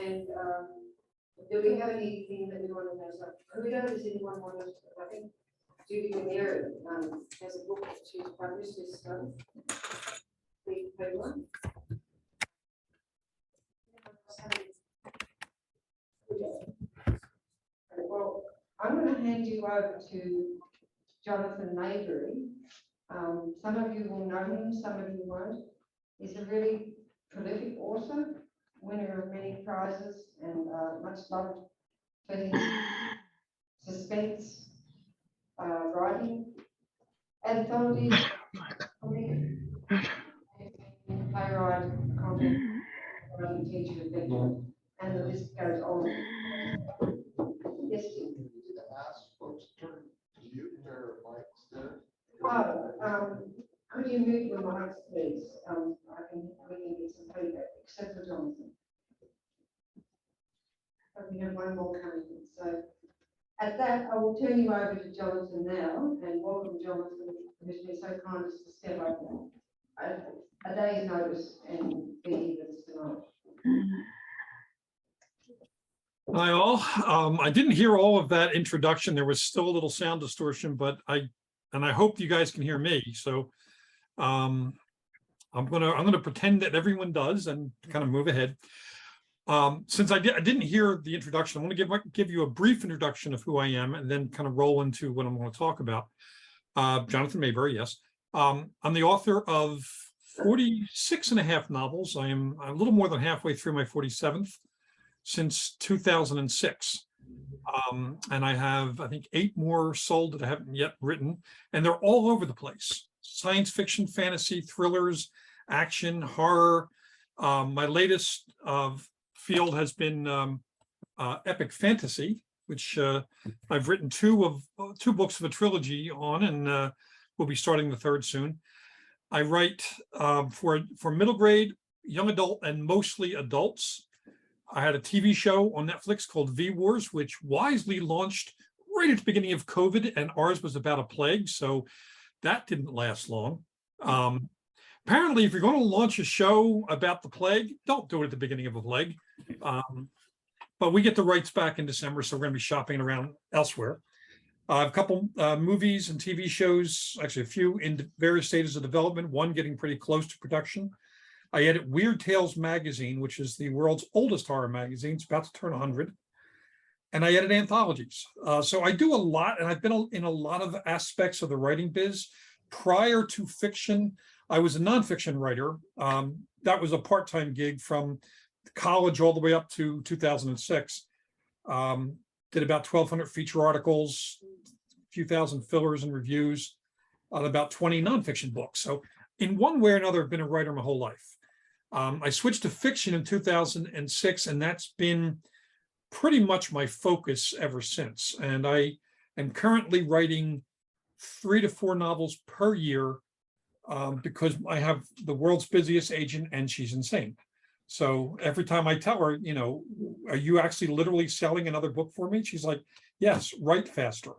And do we have anything that we want to know? So, Huda, does anyone want to? I think Judy Mary has a book that she's published this month. The one. Well, I'm going to hand you over to Jonathan Mayberry. Some of you will know him, some of you won't. He's a really prolific author, winner of many prizes, and much loved for his suspense writing, anthologies, playwright, content, writing teacher, lecturer, and the list goes on. Yes, Jim. Ask folks to mute their mics there. Could you mute your mics, please? We can get some feedback, except for Jonathan. But we have one more coming in. So at that, I will turn you over to Jonathan now, and welcome Jonathan, who's been so kind as to step up a day's notice and be with us tonight. Hi all. I didn't hear all of that introduction. There was still a little sound distortion, but I hope you guys can hear me. So I'm gonna pretend that everyone does and kind of move ahead. Since I didn't hear the introduction, I want to give you a brief introduction of who I am and then kind of roll into what I'm going to talk about. Jonathan Mayberry, yes. I'm the author of 46 and a half novels. I am a little more than halfway through my 47th since 2006. And I have, I think, 8 more sold that I haven't yet written, and they're all over the place. Science fiction, fantasy, thrillers, action, horror. My latest field has been epic fantasy, which I've written two books of a trilogy on, and we'll be starting the 3rd soon. I write for middle grade, young adult, and mostly adults. I had a TV show on Netflix called V-Wars, which wisely launched right at the beginning of COVID, and ours was about a plague, so that didn't last long. Apparently, if you're going to launch a show about the plague, don't do it at the beginning of a plague. But we get the rights back in December, so we're going to be shopping around elsewhere. I have a couple movies and TV shows, actually a few in various stages of development, one getting pretty close to production. I edit Weird Tales magazine, which is the world's oldest horror magazine. It's about to turn 100. And I edit anthologies. So I do a lot, and I've been in a lot of aspects of the writing biz. Prior to fiction, I was a nonfiction writer. That was a part-time gig from college all the way up to 2006. Did about 1,200 feature articles, a few thousand fillers and reviews, on about 20 nonfiction books. So in one way or another, I've been a writer my whole life. I switched to fiction in 2006, and that's been pretty much my focus ever since. And I am currently writing 3 to 4 novels per year because I have the world's busiest agent, and she's insane. So every time I tell her, you know, are you actually literally selling another book for me? She's like, yes, write faster.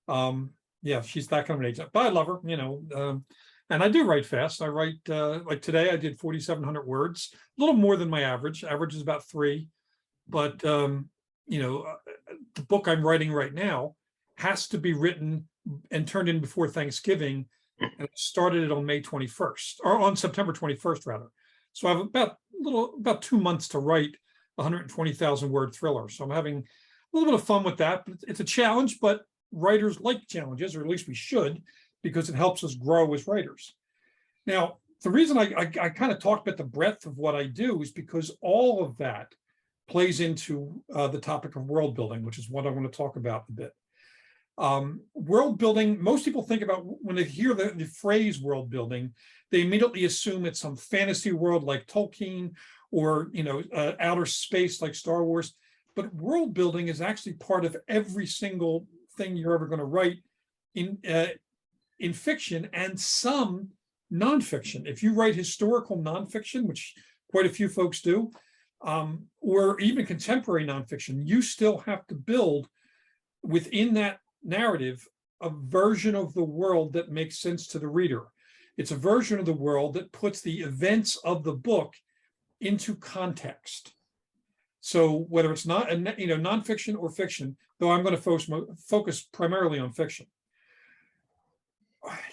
Yeah, she's that kind of an agent, but I love her, you know. And I do write fast. I write, like today, I did 4,700 words, a little more than my average. Average is about 3. But, you know, the book I'm writing right now has to be written and turned in before Thanksgiving. And I started it on May 21st, or on September 21st, rather. So I have about 2 months to write a 120,000 word thriller. So I'm having a little bit of fun with that. But it's a challenge, but writers like challenges, or at least we should, because it helps us grow as writers. Now, the reason I kind of talked about the breadth of what I do is because all of that plays into the topic of world building, which is what I want to talk about a bit. World building, most people think about, when they hear the phrase world building, they immediately assume it's some fantasy world like Tolkien, or, you know, outer space like Star Wars. But world building is actually part of every single thing you're ever going to write in fiction, and some nonfiction. If you write historical nonfiction, which quite a few folks do, or even contemporary nonfiction, you still have to build within that narrative a version of the world that makes sense to the reader. It's a version of the world that puts the events of the book into context. So whether it's not, nonfiction or fiction, though I'm going to focus primarily on fiction.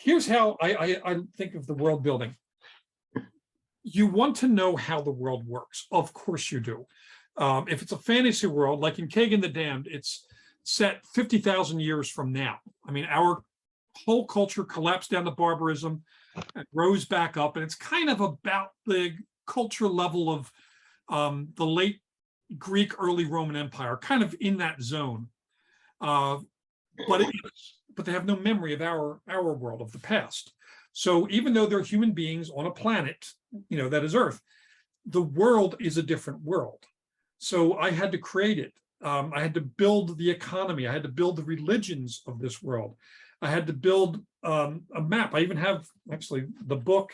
Here's how I think of the world building. You want to know how the world works. Of course you do. If it's a fantasy world, like in Kagan the Damned, it's set 50,000 years from now. I mean, our whole culture collapsed down to barbarism and rose back up, and it's kind of about the culture level of the late Greek, early Roman Empire, kind of in that zone. But they have no memory of our world, of the past. So even though they're human beings on a planet, that is Earth, the world is a different world. So I had to create it. I had to build the economy. I had to build the religions of this world. I had to build a map. I even have actually the book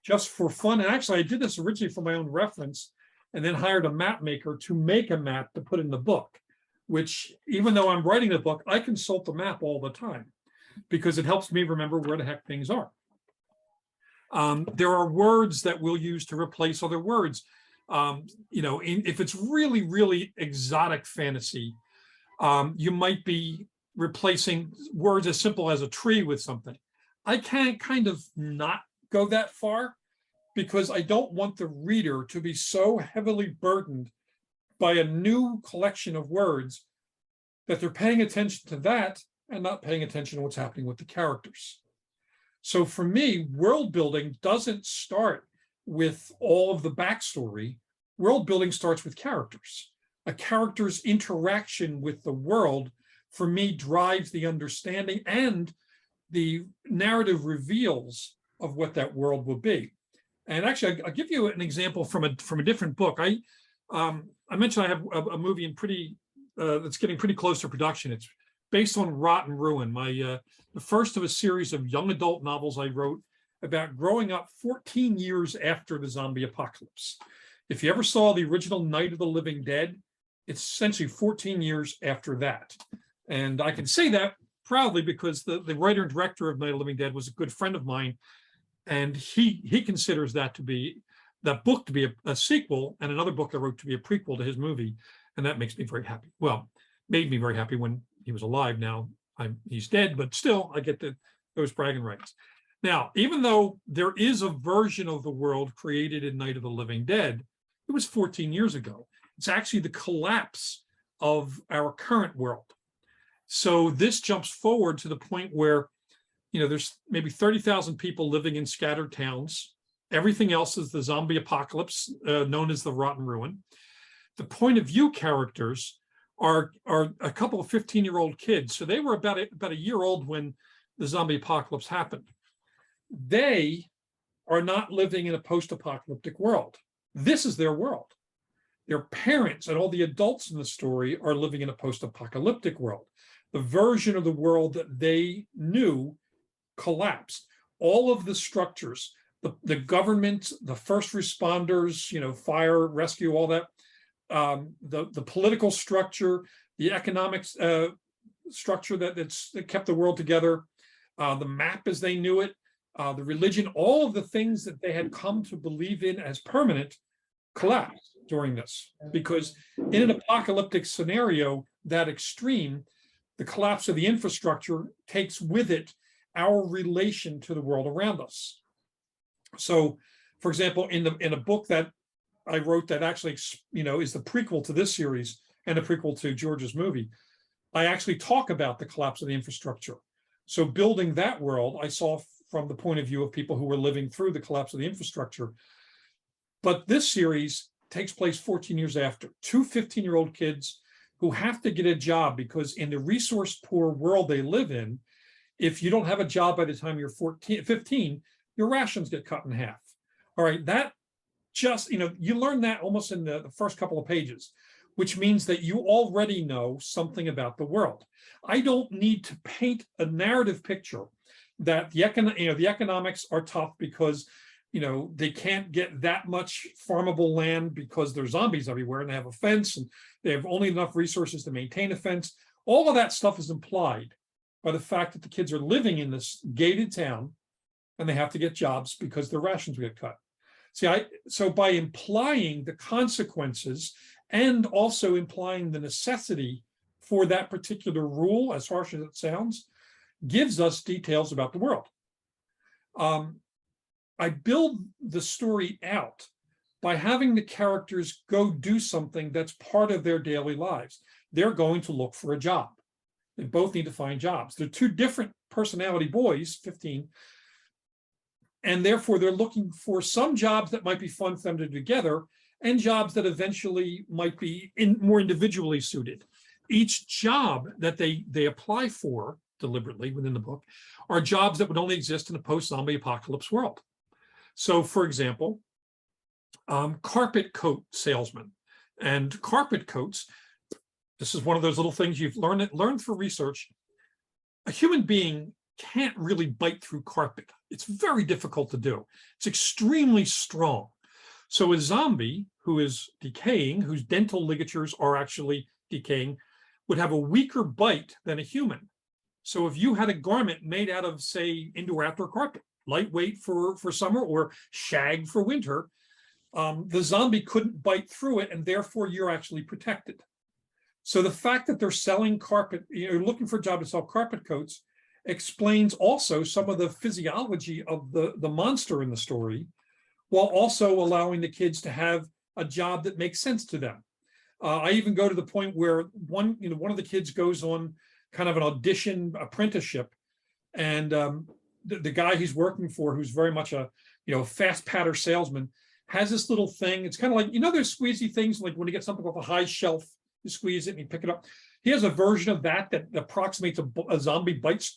just for fun. And actually, I did this originally for my own reference and then hired a map maker to make a map to put in the book, which even though I'm writing the book, I consult the map all the time because it helps me remember where the heck things are. There are words that we'll use to replace other words. If it's really, really exotic fantasy, you might be replacing words as simple as a tree with something. I can't kind of not go that far because I don't want the reader to be so heavily burdened by a new collection of words that they're paying attention to that and not paying attention to what's happening with the characters. So for me, world building doesn't start with all of the backstory. World building starts with characters. A character's interaction with the world, for me, drives the understanding and the narrative reveals of what that world will be. And actually, I'll give you an example from a different book. I mentioned I have a movie that's getting pretty close to production. It's based on Rot and Ruin, the first of a series of young adult novels I wrote about growing up 14 years after the zombie apocalypse. If you ever saw the original Night of the Living Dead, it's essentially 14 years after that. And I can say that proudly because the writer and director of Night of the Living Dead was a good friend of mine. And he considers that book to be a sequel, and another book I wrote to be a prequel to his movie. And that makes me very happy. Well, made me very happy when he was alive. Now he's dead, but still I get those bragging rights. Now, even though there is a version of the world created in Night of the Living Dead, it was 14 years ago. It's actually the collapse of our current world. So this jumps forward to the point where, there's maybe 30,000 people living in scattered towns. Everything else is the zombie apocalypse, known as the Rot and Ruin. The point of view characters are a couple of 15-year-old kids. So they were about a year old when the zombie apocalypse happened. They are not living in a post-apocalyptic world. This is their world. Their parents and all the adults in the story are living in a post-apocalyptic world. The version of the world that they knew collapsed. All of the structures, the government, the first responders, fire, rescue, all that, the political structure, the economics structure that kept the world together, the map as they knew it, the religion, all of the things that they had come to believe in as permanent collapsed during this. Because in an apocalyptic scenario, that extreme, the collapse of the infrastructure takes with it our relation to the world around us. So, for example, in a book that I wrote that actually, is the prequel to this series and a prequel to George's movie, I actually talk about the collapse of the infrastructure. So building that world, I saw from the point of view of people who were living through the collapse of the infrastructure. But this series takes place 14 years after. Two 15-year-old kids who have to get a job because in the resource-poor world they live in, if you don't have a job by the time you're 15, your rations get cut in half. All right, that just, you learn that almost in the first couple of pages, which means that you already know something about the world. I don't need to paint a narrative picture that the economics are tough because they can't get that much farmable land because there's zombies everywhere and they have a fence and they have only enough resources to maintain a fence. All of that stuff is implied by the fact that the kids are living in this gated town and they have to get jobs because their rations get cut. So by implying the consequences and also implying the necessity for that particular rule, as harsh as it sounds, gives us details about the world. I build the story out by having the characters go do something that's part of their daily lives. They're going to look for a job. They both need to find jobs. They're two different personality boys, 15, and therefore they're looking for some jobs that might be fun for them to do together and jobs that eventually might be more individually suited. Each job that they apply for deliberately within the book are jobs that would only exist in a post-zombie apocalypse world. So, for example, carpet coat salesman. And carpet coats, this is one of those little things you've learned through research. A human being can't really bite through carpet. It's very difficult to do. It's extremely strong. So a zombie who is decaying, whose dental ligatures are actually decaying, would have a weaker bite than a human. So if you had a garment made out of, say, indoor-outdoor carpet, lightweight for summer or shag for winter, the zombie couldn't bite through it, and therefore you're actually protected. So the fact that they're selling carpet, you're looking for a job to sell carpet coats, explains also some of the physiology of the monster in the story, while also allowing the kids to have a job that makes sense to them. I even go to the point where one of the kids goes on kind of an audition apprenticeship, and the guy he's working for, who's very much a fast patter salesman, has this little thing. It's kind of like, there's squeezy things, like when you get something off a high shelf, you squeeze it and you pick it up. He has a version of that approximates a zombie bite.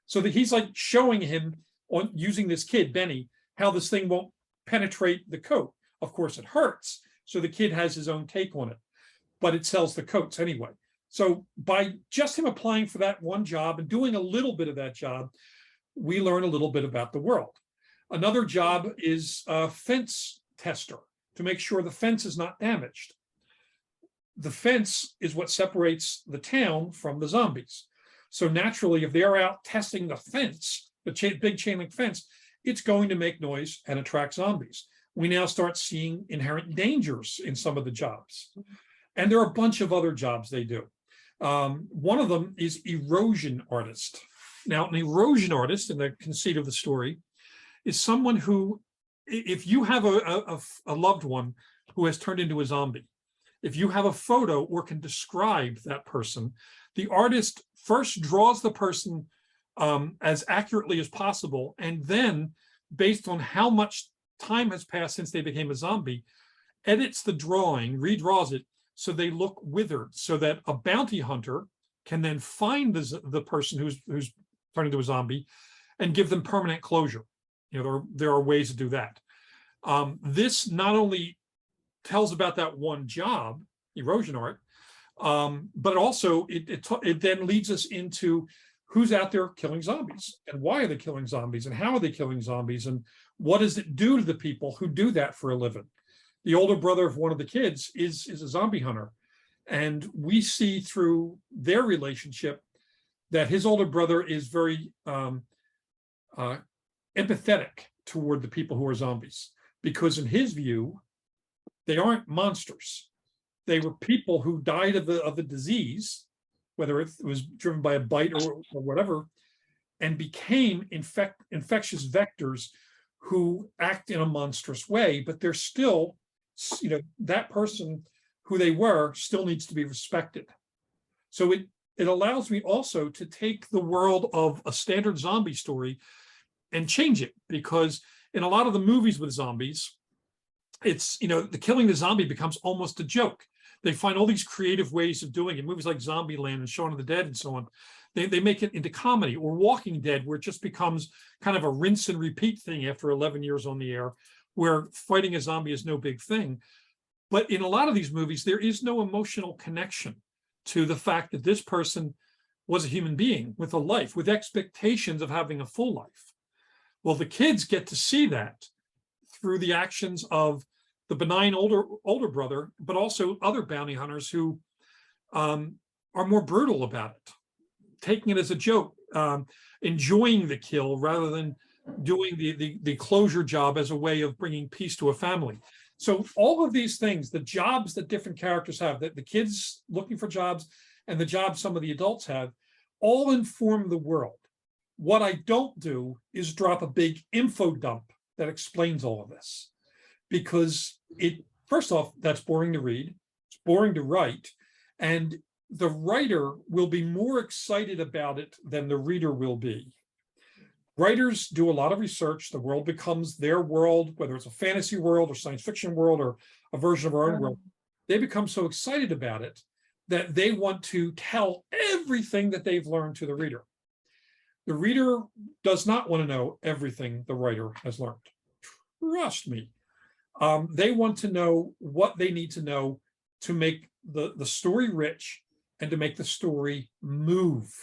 So that he's like showing him on using this kid, Benny, how this thing won't penetrate the coat. Of course, it hurts. So the kid has his own take on it, but it sells the coats anyway. So by just him applying for that one job and doing a little bit of that job, we learn a little bit about the world. Another job is a fence tester to make sure the fence is not damaged. The fence is what separates the town from the zombies. So naturally, if they're out testing the fence, the big chain link fence, it's going to make noise and attract zombies. We now start seeing inherent dangers in some of the jobs. And there are a bunch of other jobs they do. One of them is erosion artist. Now, an erosion artist, in the conceit of the story, is someone who, if you have a loved one who has turned into a zombie, if you have a photo or can describe that person, the artist first draws the person as accurately as possible, and then, based on how much time has passed since they became a zombie, edits the drawing, redraws it, so they look withered, so that a bounty hunter can then find the person who's turned into a zombie and give them permanent closure. There are ways to do that. This not only tells about that one job, erosion art, but also it then leads us into who's out there killing zombies, and why are they killing zombies, and how are they killing zombies, and what does it do to the people who do that for a living. The older brother of one of the kids is a zombie hunter, and we see through their relationship that his older brother is very empathetic toward the people who are zombies, because in his view, they aren't monsters. They were people who died of the disease, whether it was driven by a bite or whatever, and became infectious vectors who act in a monstrous way, but they're still, that person who they were still needs to be respected. So it allows me also to take the world of a standard zombie story and change it, because in a lot of the movies with zombies, it's, the killing the zombie becomes almost a joke. They find all these creative ways of doing it. Movies like Zombieland and Shaun of the Dead and so on, they make it into comedy, or Walking Dead, where it just becomes kind of a rinse and repeat thing after 11 years on the air, where fighting a zombie is no big thing. But in a lot of these movies, there is no emotional connection to the fact that this person was a human being with a life, with expectations of having a full life. Well, the kids get to see that through the actions of the benign older brother, but also other bounty hunters who are more brutal about it, taking it as a joke, enjoying the kill rather than doing the closure job as a way of bringing peace to a family. So all of these things, the jobs that different characters have, that the kids looking for jobs and the jobs some of the adults have, all inform the world. What I don't do is drop a big info dump that explains all of this, because first off, that's boring to read, it's boring to write, and the writer will be more excited about it than the reader will be. Writers do a lot of research. The world becomes their world, whether it's a fantasy world or science fiction world or a version of our own world. They become so excited about it that they want to tell everything that they've learned to the reader. The reader does not want to know everything the writer has learned. Trust me. They want to know what they need to know to make the story rich and to make the story move.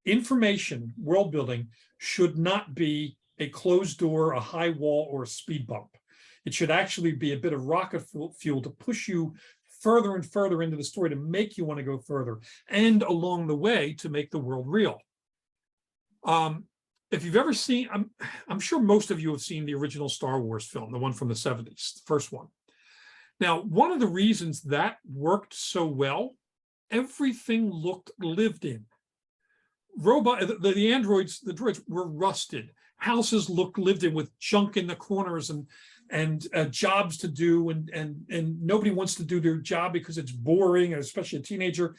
Information, world building, should not be a closed door, a high wall, or a speed bump. It should actually be a bit of rocket fuel to push you further and further into the story, to make you want to go further, and along the way to make the world real. If you've ever seen, I'm sure most of you have seen the original Star Wars film, the one from the 70s, the first one. Now, one of the reasons that worked so well, everything looked lived in. The androids, the droids were rusted. Houses looked lived in with junk in the corners and jobs to do, and nobody wants to do their job because it's boring, especially a teenager.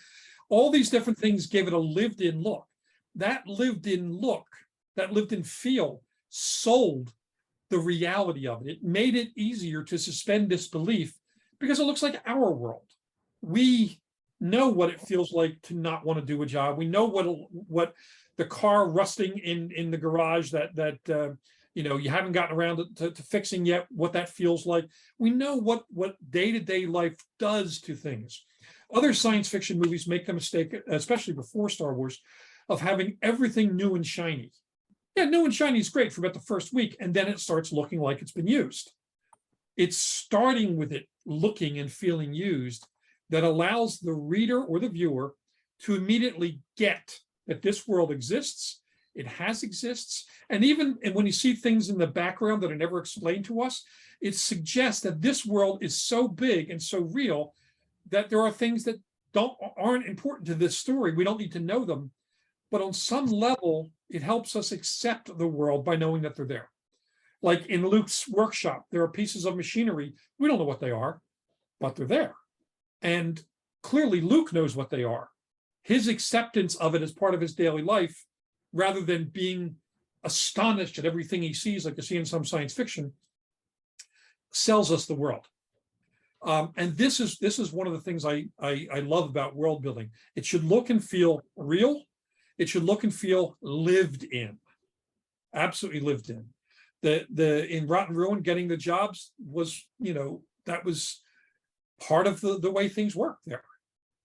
All these different things gave it a lived-in look. That lived-in look, that lived-in feel, sold the reality of it. It made it easier to suspend disbelief because it looks like our world. We know what it feels like to not want to do a job. We know what the car rusting in the garage that you haven't gotten around to fixing yet, what that feels like. We know what day-to-day life does to things. Other science fiction movies make the mistake, especially before Star Wars, of having everything new and shiny. Yeah, new and shiny is great for about the first week, and then it starts looking like it's been used. It's starting with it looking and feeling used that allows the reader or the viewer to immediately get that this world exists, it exists, and when you see things in the background that are never explained to us, it suggests that this world is so big and so real that there are things that aren't important to this story. We don't need to know them, but on some level, it helps us accept the world by knowing that they're there. Like in Luke's workshop, there are pieces of machinery, we don't know what they are, but they're there. And clearly Luke knows what they are. His acceptance of it as part of his daily life, rather than being astonished at everything he sees, like you see in some science fiction, sells us the world. And this is one of the things I love about world building. It should look and feel real. It should look and feel lived in, absolutely lived in. In Rotten Ruin, getting the jobs was, that was part of the way things work there.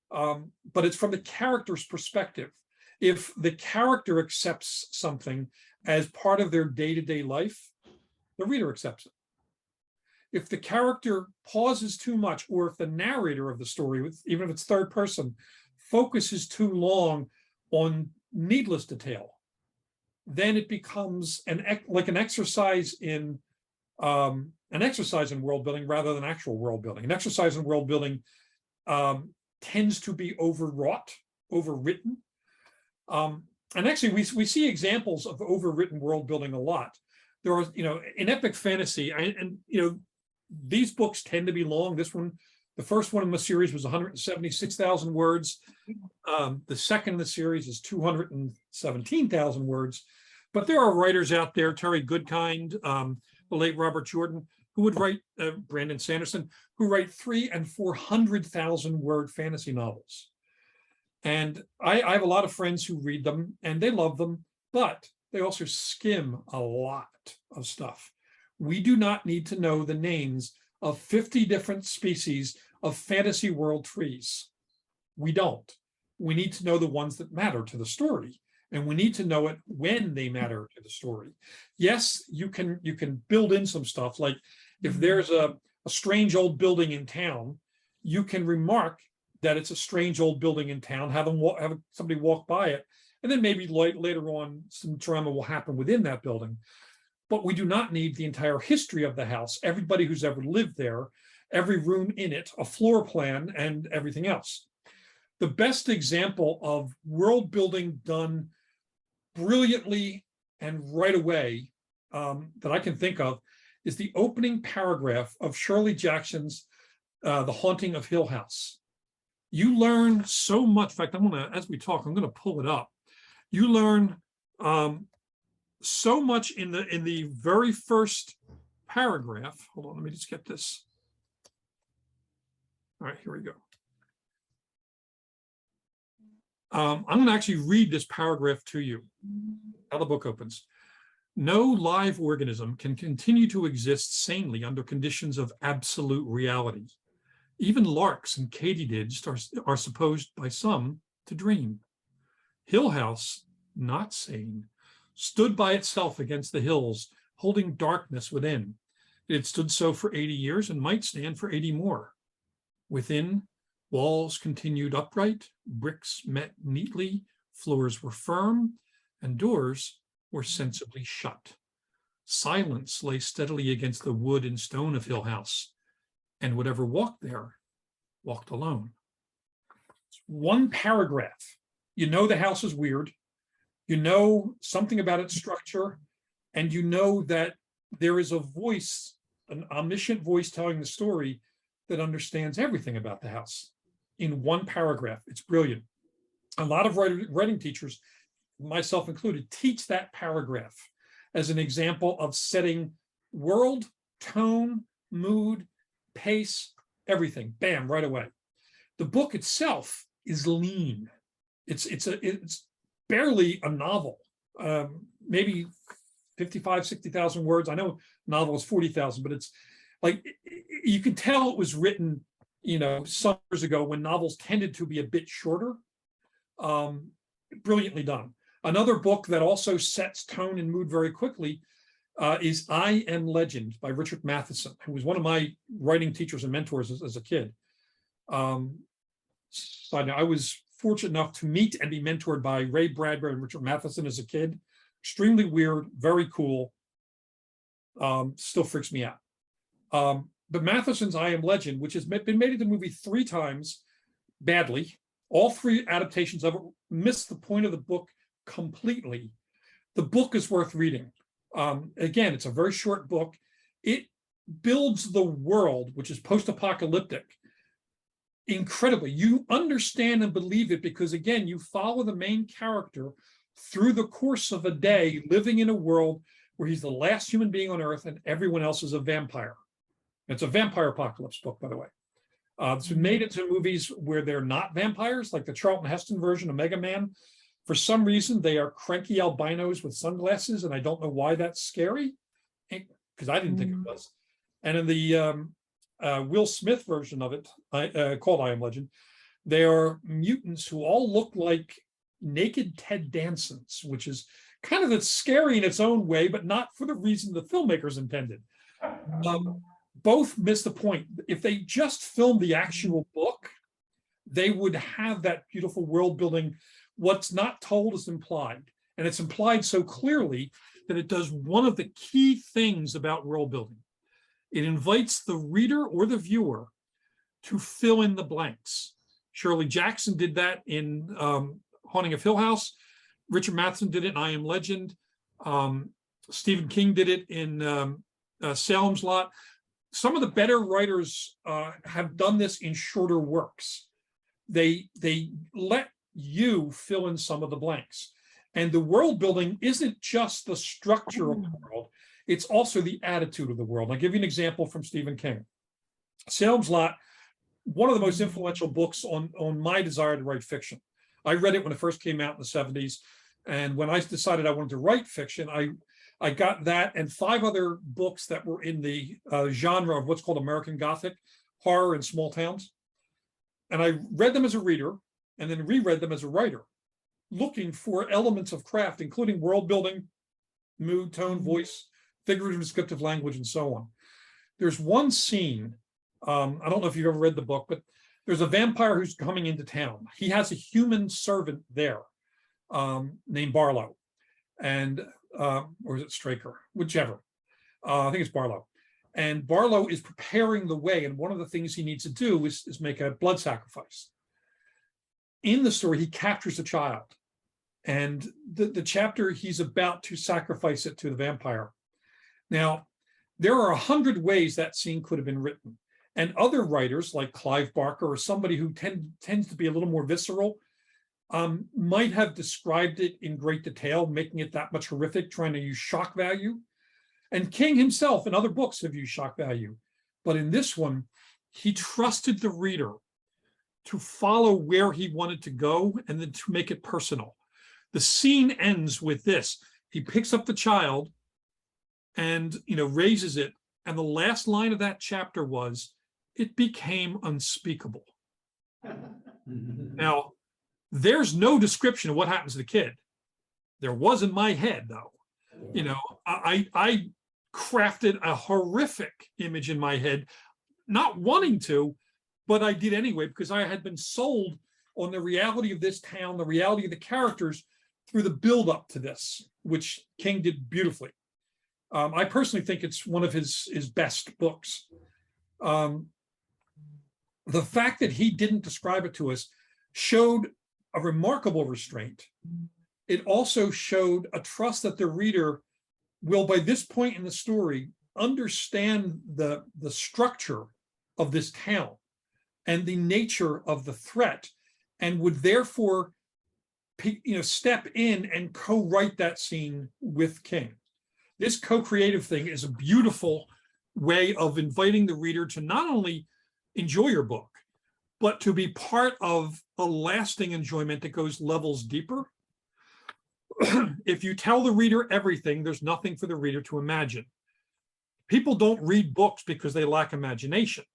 But it's from the character's perspective. If the character accepts something as part of their day-to-day life, the reader accepts it. If the character pauses too much, or if the narrator of the story, even if it's third person, focuses too long on needless detail, then it becomes like an exercise in world building rather than actual world building. An exercise in world building tends to be overwrought, overwritten. And actually, we see examples of overwritten world building a lot. There are, in epic fantasy, these books tend to be long. This one, the first one in the series was 176,000 words. The second in the series is 217,000 words. But there are writers out there, Terry Goodkind, the late Robert Jordan, who would write, Brandon Sanderson, who write 300,000 and 400,000 word fantasy novels. And I have a lot of friends who read them and they love them, but they also skim a lot of stuff. We do not need to know the names of 50 different species of fantasy world trees. We don't. We need to know the ones that matter to the story. And we need to know it when they matter to the story. Yes, you can build in some stuff. Like if there's a strange old building in town, you can remark that it's a strange old building in town, have somebody walk by it, and then maybe later on some drama will happen within that building. but we do not need the entire history of the house, everybody who's ever lived there, every room in it, a floor plan, and everything else. The best example of world building done brilliantly and right away that I can think of is the opening paragraph of Shirley Jackson's The Haunting of Hill House. You learn so much. In fact, as we talk, I'm gonna pull it up. You learn so much in the very first paragraph. Hold on, let me just get this. All right, here we go. I'm going to actually read this paragraph to you. How the book opens. No live organism can continue to exist sanely under conditions of absolute reality. Even larks and katydids are supposed by some to dream. Hill House, not sane, stood by itself against the hills, holding darkness within. It had stood so for 80 years and might stand for 80 more. Within, walls continued upright, bricks met neatly, floors were firm, and doors were sensibly shut. Silence lay steadily against the wood and stone of Hill House, and whatever walked there walked alone. It's one paragraph. You know the house is weird. You know something about its structure, and you know that there is a voice, an omniscient voice telling the story that understands everything about the house in one paragraph. It's brilliant. A lot of writing teachers, myself included, teach that paragraph as an example of setting world, tone, mood, pace, everything, bam, right away. The book itself is lean. It's barely a novel, maybe 55, 60,000 words. I know novel is 40,000, but it's like, you can tell it was written, some years ago when novels tended to be a bit shorter. Brilliantly done. Another book that also sets tone and mood very quickly is I Am Legend by Richard Matheson, who was one of my writing teachers and mentors as a kid. So I was fortunate enough to meet and be mentored by Ray Bradbury and Richard Matheson as a kid. Extremely weird, very cool. Still freaks me out. But Matheson's I Am Legend, which has been made into a movie 3 times, badly. All 3 adaptations of it missed the point of the book completely. The book is worth reading. Again, it's a very short book. It builds the world, which is post-apocalyptic, incredibly. You understand and believe it because, again, you follow the main character through the course of a day, living in a world where he's the last human being on Earth and everyone else is a vampire. It's a vampire apocalypse book, by the way. It's been made into movies where they're not vampires, like the Charlton Heston version of Mega Man. For some reason, they are cranky albinos with sunglasses, and I don't know why that's scary, because I didn't think it was. And in the Will Smith version of it, called I Am Legend, they are mutants who all look like naked Ted Dansons, which is kind of scary in its own way, but not for the reason the filmmakers intended. Both miss the point. If they just filmed the actual book, they would have that beautiful world building. What's not told is implied, and it's implied so clearly that it does one of the key things about world building. It invites the reader or the viewer to fill in the blanks. Shirley Jackson did that in Haunting of Hill House. Richard Matheson did it in I Am Legend. Stephen King did it in Salem's Lot. Some of the better writers have done this in shorter works. They let you fill in some of the blanks. And the world building isn't just the structure of the world, it's also the attitude of the world. I'll give you an example from Stephen King. Salem's Lot, one of the most influential books on my desire to write fiction. I read it when it first came out in the 70s. And when I decided I wanted to write fiction, I got that and 5 other books that were in the genre of what's called American Gothic, horror in small towns. And I read them as a reader and then reread them as a writer, looking for elements of craft, including world building, mood, tone, voice, figurative descriptive language, and so on. There's one scene, I don't know if you've ever read the book, but there's a vampire who's coming into town. He has a human servant there named Barlow. And or is it Straker, whichever. I think it's Barlow. And Barlow is preparing the way. And one of the things he needs to do is make a blood sacrifice. In the story, he captures the child. And the chapter, he's about to sacrifice it to the vampire. Now, there are 100 ways that scene could have been written. And other writers like Clive Barker or somebody who tends to be a little more visceral might have described it in great detail, making it that much horrific, trying to use shock value. And King himself in other books have used shock value. But in this one, he trusted the reader to follow where he wanted to go and then to make it personal. The scene ends with this. He picks up the child and raises it. And the last line of that chapter was, "It became unspeakable." Now, there's no description of what happens to the kid. There was in my head, though. I crafted a horrific image in my head, not wanting to, but I did anyway, because I had been sold on the reality of this town, the reality of the characters through the build-up to this, which King did beautifully. I personally think it's one of his best books. The fact that he didn't describe it to us showed a remarkable restraint. It also showed a trust that the reader will, by this point in the story, understand the structure of this town and the nature of the threat, and would therefore step in and co-write that scene with King. This co-creative thing is a beautiful way of inviting the reader to not only enjoy your book, but to be part of a lasting enjoyment that goes levels deeper. If you tell the reader everything, there's nothing for the reader to imagine. People don't read books because they lack imagination.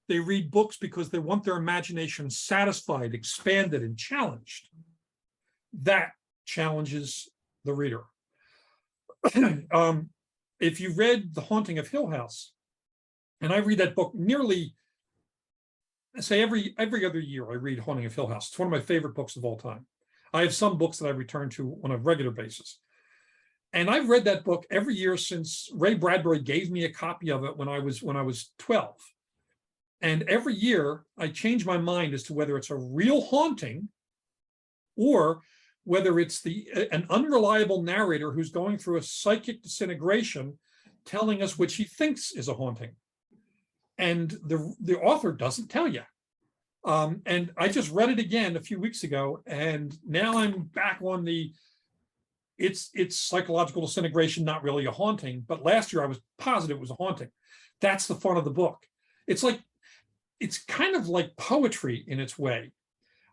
They read books because they want their imagination satisfied, expanded, and challenged. That challenges the reader. If you read The Haunting of Hill House, and I read that book nearly, say every other year I read Haunting of Hill House. It's one of my favorite books of all time. I have some books that I return to on a regular basis. And I've read that book every year since Ray Bradbury gave me a copy of it when I was 12. And every year I change my mind as to whether it's a real haunting or whether it's an unreliable narrator who's going through a psychic disintegration telling us which he thinks is a haunting. And the author doesn't tell you. And I just read it again a few weeks ago, and now I'm back on it's psychological disintegration, not really a haunting, but last year I was positive it was a haunting. That's the fun of the book. It's kind of like poetry in its way.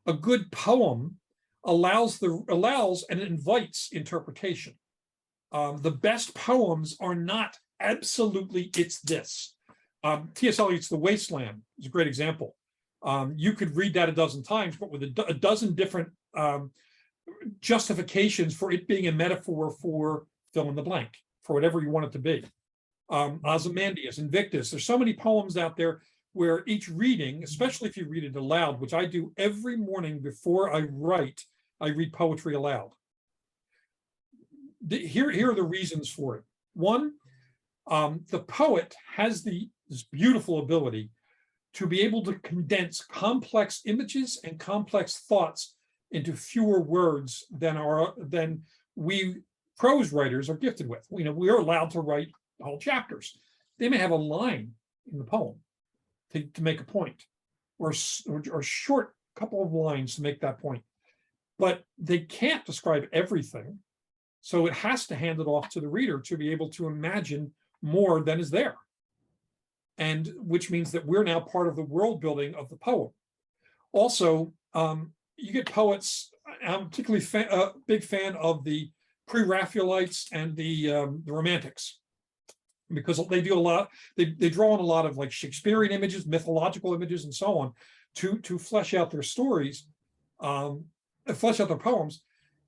A good poem allows and invites interpretation. The best poems are not absolutely it's this. T.S. Eliot's The Wasteland is a great example. You could read that a dozen times, but with a dozen different justifications for it being a metaphor for fill in the blank, for whatever you want it to be. Ozymandias, Invictus. There's so many poems out there where each reading, especially if you read it aloud, which I do every morning before I write, I read poetry aloud. Here are the reasons for it. One, the poet has this beautiful ability to be able to condense complex images and complex thoughts into fewer words than we prose writers are gifted with. We are allowed to write whole chapters. They may have a line in the poem to make a point, or a short couple of lines to make that point. But they can't describe everything. So it has to hand it off to the reader to be able to imagine more than is there. And which means that we're now part of the world building of the poem. Also, you get poets. I'm particularly big fan of the pre-Raphaelites and the Romantics, because they do a lot. They draw on a lot of like Shakespearean images, mythological images, and so on to flesh out their stories, flesh out their poems.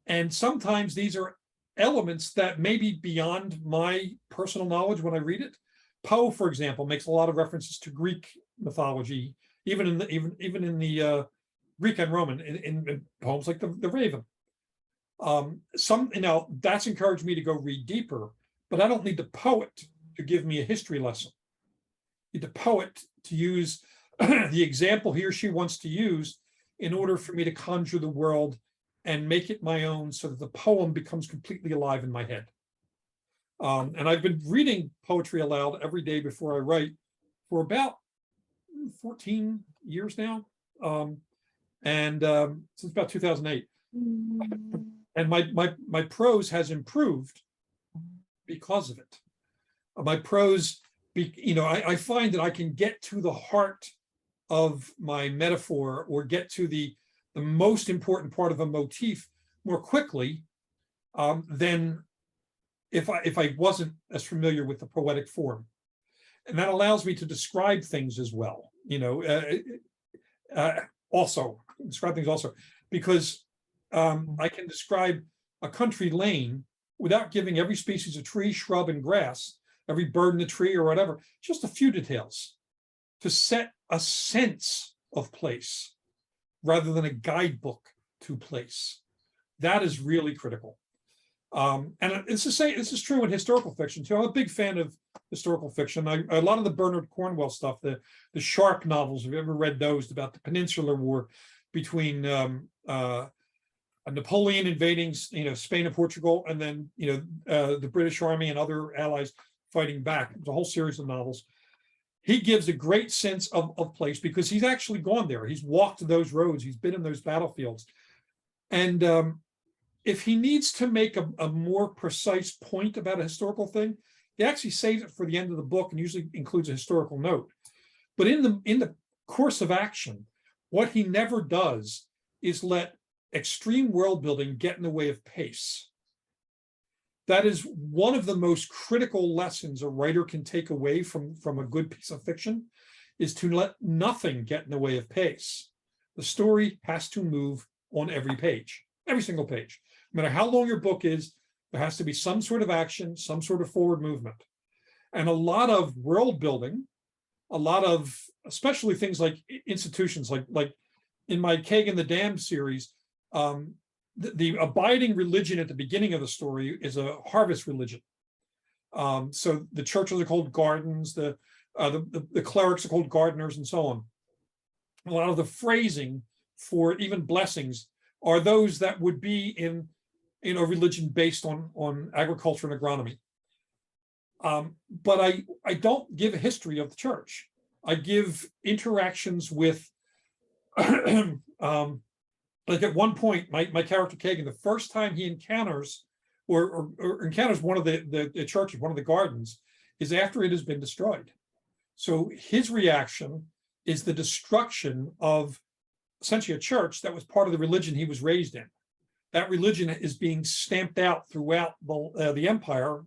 And sometimes these are elements that may be beyond my personal knowledge when I read it. Poe, for example, makes a lot of references to Greek mythology, even in the Greek and Roman in poems like the Raven. That's encouraged me to go read deeper, but I don't need the poet to give me a history lesson. I need the poet to use the example he or she wants to use in order for me to conjure the world and make it my own so that the poem becomes completely alive in my head. And I've been reading poetry aloud every day before I write for about 14 years now. Since about 2008. And my prose has improved because of it. My prose, I find that I can get to the heart of my metaphor or get to the most important part of a motif more quickly than if I wasn't as familiar with the poetic form. And that allows me to describe things as well, also because I can describe a country lane without giving every species of tree, shrub, and grass, every bird in the tree or whatever, just a few details to set a sense of place rather than a guidebook to place. That is really critical. And it's to say this is true in historical fiction too. I'm a big fan of historical fiction. A lot of the Bernard Cornwell stuff, the Sharp novels, have you ever read those about the Peninsular War between Napoleon invading Spain and Portugal, and then the British Army and other allies fighting back. It's a whole series of novels. He gives a great sense of place because he's actually gone there. He's walked those roads. He's been in those battlefields. And if he needs to make a more precise point about a historical thing, he actually saves it for the end of the book and usually includes a historical note. But in the course of action, what he never does is let extreme world building get in the way of pace. That is one of the most critical lessons a writer can take away from a good piece of fiction, is to let nothing get in the way of pace. The story has to move on every page, every single page. No matter how long your book is, there has to be some sort of action, some sort of forward movement. And a lot of world building, a lot of, especially things like institutions, like in my Kagan the Dam series, the abiding religion at the beginning of the story is a harvest religion. So the churches are called gardens, the clerics are called gardeners, and so on. A lot of the phrasing for even blessings are those that would be in a religion based on agriculture and agronomy. But I don't give a history of the church. I give interactions with like at one point, my character Kagan, the first time he encounters or encounters one of the churches, one of the gardens, is after it has been destroyed. So his reaction is the destruction of essentially a church that was part of the religion he was raised in. That religion is being stamped out throughout the empire,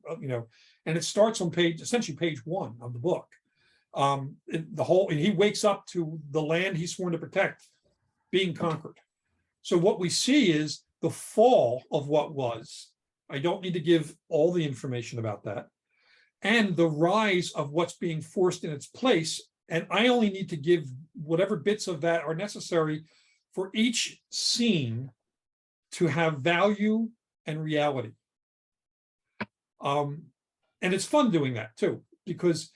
and it starts on essentially page 1 of the book. And he wakes up to the land he's sworn to protect being conquered. So what we see is the fall of what was. I don't need to give all the information about that. And the rise of what's being forced in its place. And I only need to give whatever bits of that are necessary for each scene to have value and reality. And it's fun doing that too, because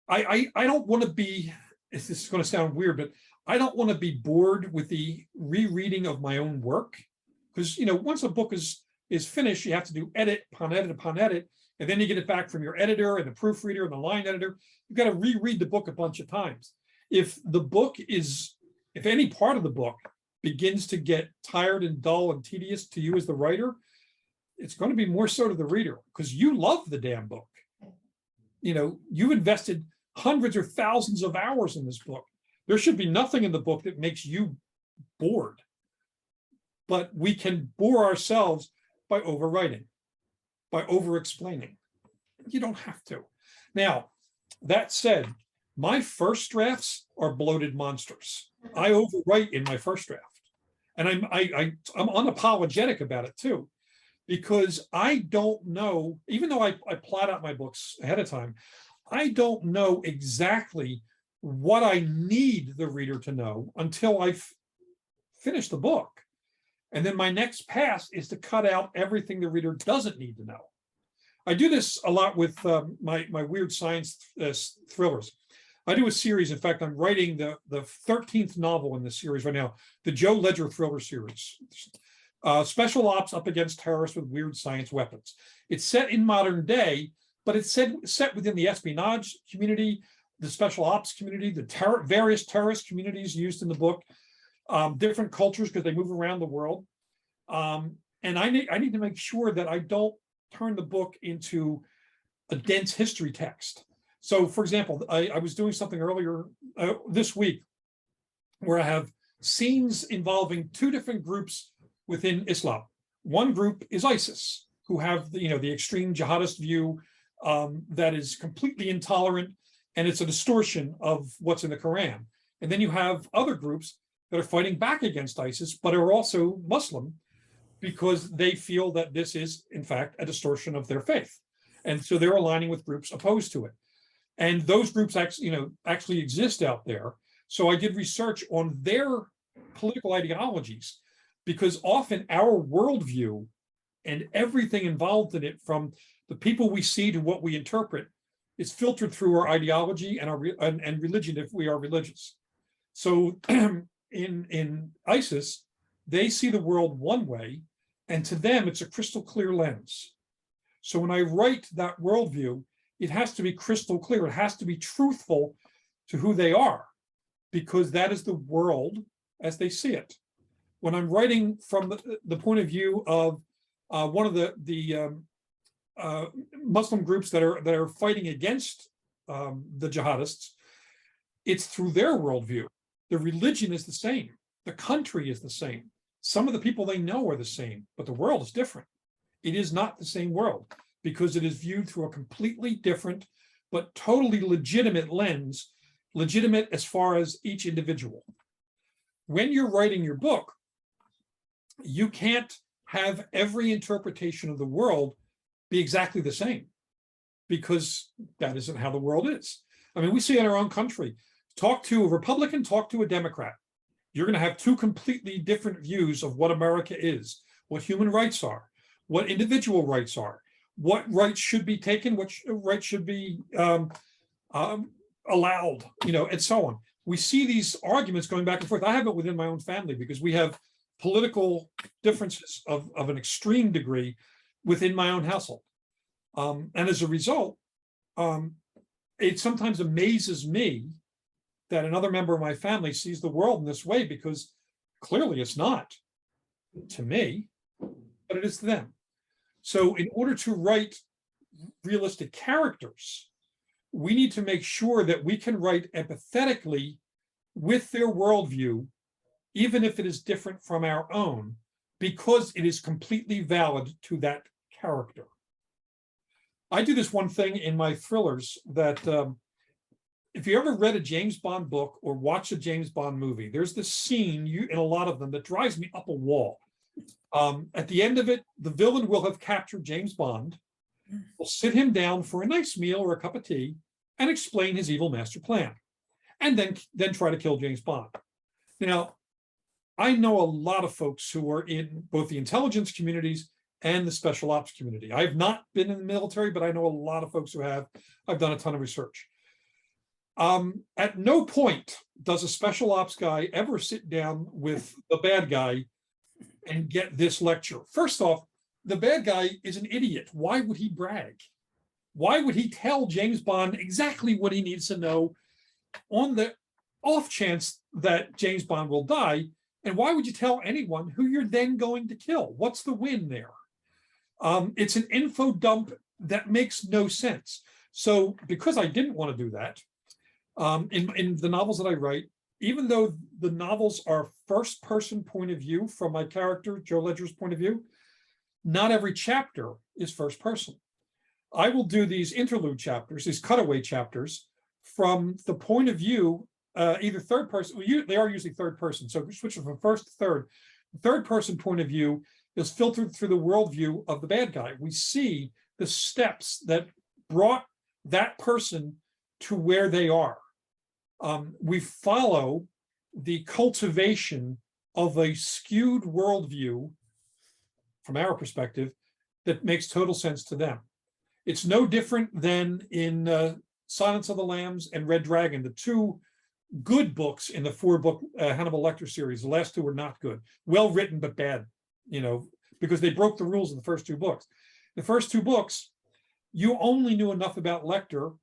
I don't want to be, this is going to sound weird, but I don't want to be bored with the rereading of my own work, because once a book is finished, you have to do edit upon edit upon edit, and then you get it back from your editor and the proofreader and the line editor. You've got to reread the book a bunch of times. If any part of the book begins to get tired and dull and tedious to you as the writer, it's going to be more so to the reader, because you love the damn book. You invested hundreds or thousands of hours in this book. There should be nothing in the book that makes you bored. But we can bore ourselves by overwriting, by over-explaining. You don't have to. Now, that said, my first drafts are bloated monsters. I overwrite in my first draft. And I'm unapologetic about it too, because I don't know, even though I plot out my books ahead of time, I don't know exactly what I need the reader to know until I've finished the book. And then my next pass is to cut out everything the reader doesn't need to know. I do this a lot with my weird science thrillers. I do a series. In fact, I'm writing the 13th novel in this series right now, the Joe Ledger thriller series. Special ops up against terrorists with weird science weapons. It's set in modern day, but it's set within the espionage community, the special ops community, the various terrorist communities used in the book, different cultures because they move around the world. And I need to make sure that I don't turn the book into a dense history text. So, for example, I was doing something earlier this week where I have scenes involving two different groups within Islam. One group is ISIS, who have the extreme jihadist view that is completely intolerant, and it's a distortion of what's in the Quran. And then you have other groups that are fighting back against ISIS, but are also Muslim because they feel that this is, in fact, a distortion of their faith. And so they're aligning with groups opposed to it. And those groups actually exist out there. So I did research on their political ideologies, because often our worldview and everything involved in it, from the people we see to what we interpret, is filtered through our ideology and our and religion if we are religious. So in ISIS, they see the world one way, and to them it's a crystal clear lens. So when I write that worldview, it has to be crystal clear. It has to be truthful to who they are, because that is the world as they see it. When I'm writing from the point of view of one of the Muslim groups that are fighting against the jihadists, it's through their worldview. The religion is the same. The country is the same. Some of the people they know are the same, but the world is different. It is not the same world, because it is viewed through a completely different but totally legitimate lens, legitimate as far as each individual. When you're writing your book, you can't have every interpretation of the world be exactly the same, because that isn't how the world is. I mean, we see in our own country, talk to a Republican, talk to a Democrat. You're going to have two completely different views of what America is, what human rights are, what individual rights are, what rights should be taken, which rights should be allowed, and so on. We see these arguments going back and forth. I have it within my own family because we have political differences of an extreme degree within my own household. And as a result, it sometimes amazes me that another member of my family sees the world in this way, because clearly it's not to me, but it is to them. So in order to write realistic characters, we need to make sure that we can write empathetically with their worldview, even if it is different from our own, because it is completely valid to that character. I do this one thing in my thrillers that if you ever read a James Bond book or watched a James Bond movie, there's this scene in a lot of them that drives me up a wall. At the end of it, the villain will have captured James Bond, will sit him down for a nice meal or a cup of tea, and explain his evil master plan, and then try to kill James Bond. Now, I know a lot of folks who are in both the intelligence communities and the special ops community. I have not been in the military, but I know a lot of folks who have. I've done a ton of research. At no point does a special ops guy ever sit down with the bad guy and get this lecture. First off, the bad guy is an idiot. Why would he brag? Why would he tell James Bond exactly what he needs to know on the off chance that James Bond will die? And why would you tell anyone who you're then going to kill? What's the win there? It's an info dump that makes no sense. So because I didn't want to do that, in the novels that I write, even though the novels are first person point of view from my character, Joe Ledger's point of view, not every chapter is first person. I will do these interlude chapters, these cutaway chapters, from the point of view, either third person, they are usually third person, so switching from first to third. The third person point of view is filtered through the worldview of the bad guy. We see the steps that brought that person to where they are. We follow the cultivation of a skewed worldview from our perspective that makes total sense to them. It's no different than in Silence of the Lambs and Red Dragon, the two good books in the 4-book Hannibal Lecter series. The last two were not good, well written but bad, because they broke the rules in the first 2 books. The first 2 books, you only knew enough about Lecter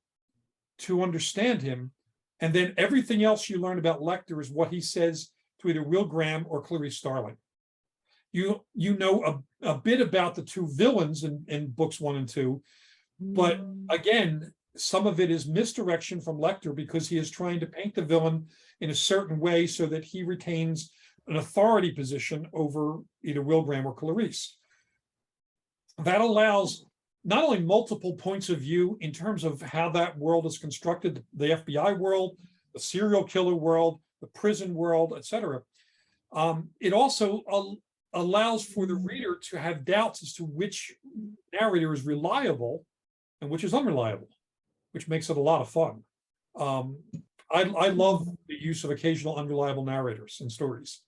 to understand him, and then everything else you learn about Lecter is what he says to either Will Graham or Clarice Starling. You know a bit about the 2 villains in books 1 and 2, but again, some of it is misdirection from Lecter because he is trying to paint the villain in a certain way so that he retains an authority position over either Will Graham or Clarice. That allows not only multiple points of view in terms of how that world is constructed, the FBI world, the serial killer world, the prison world, etc. It also allows for the reader to have doubts as to which narrator is reliable and which is unreliable, which makes it a lot of fun. I love the use of occasional unreliable narrators in stories.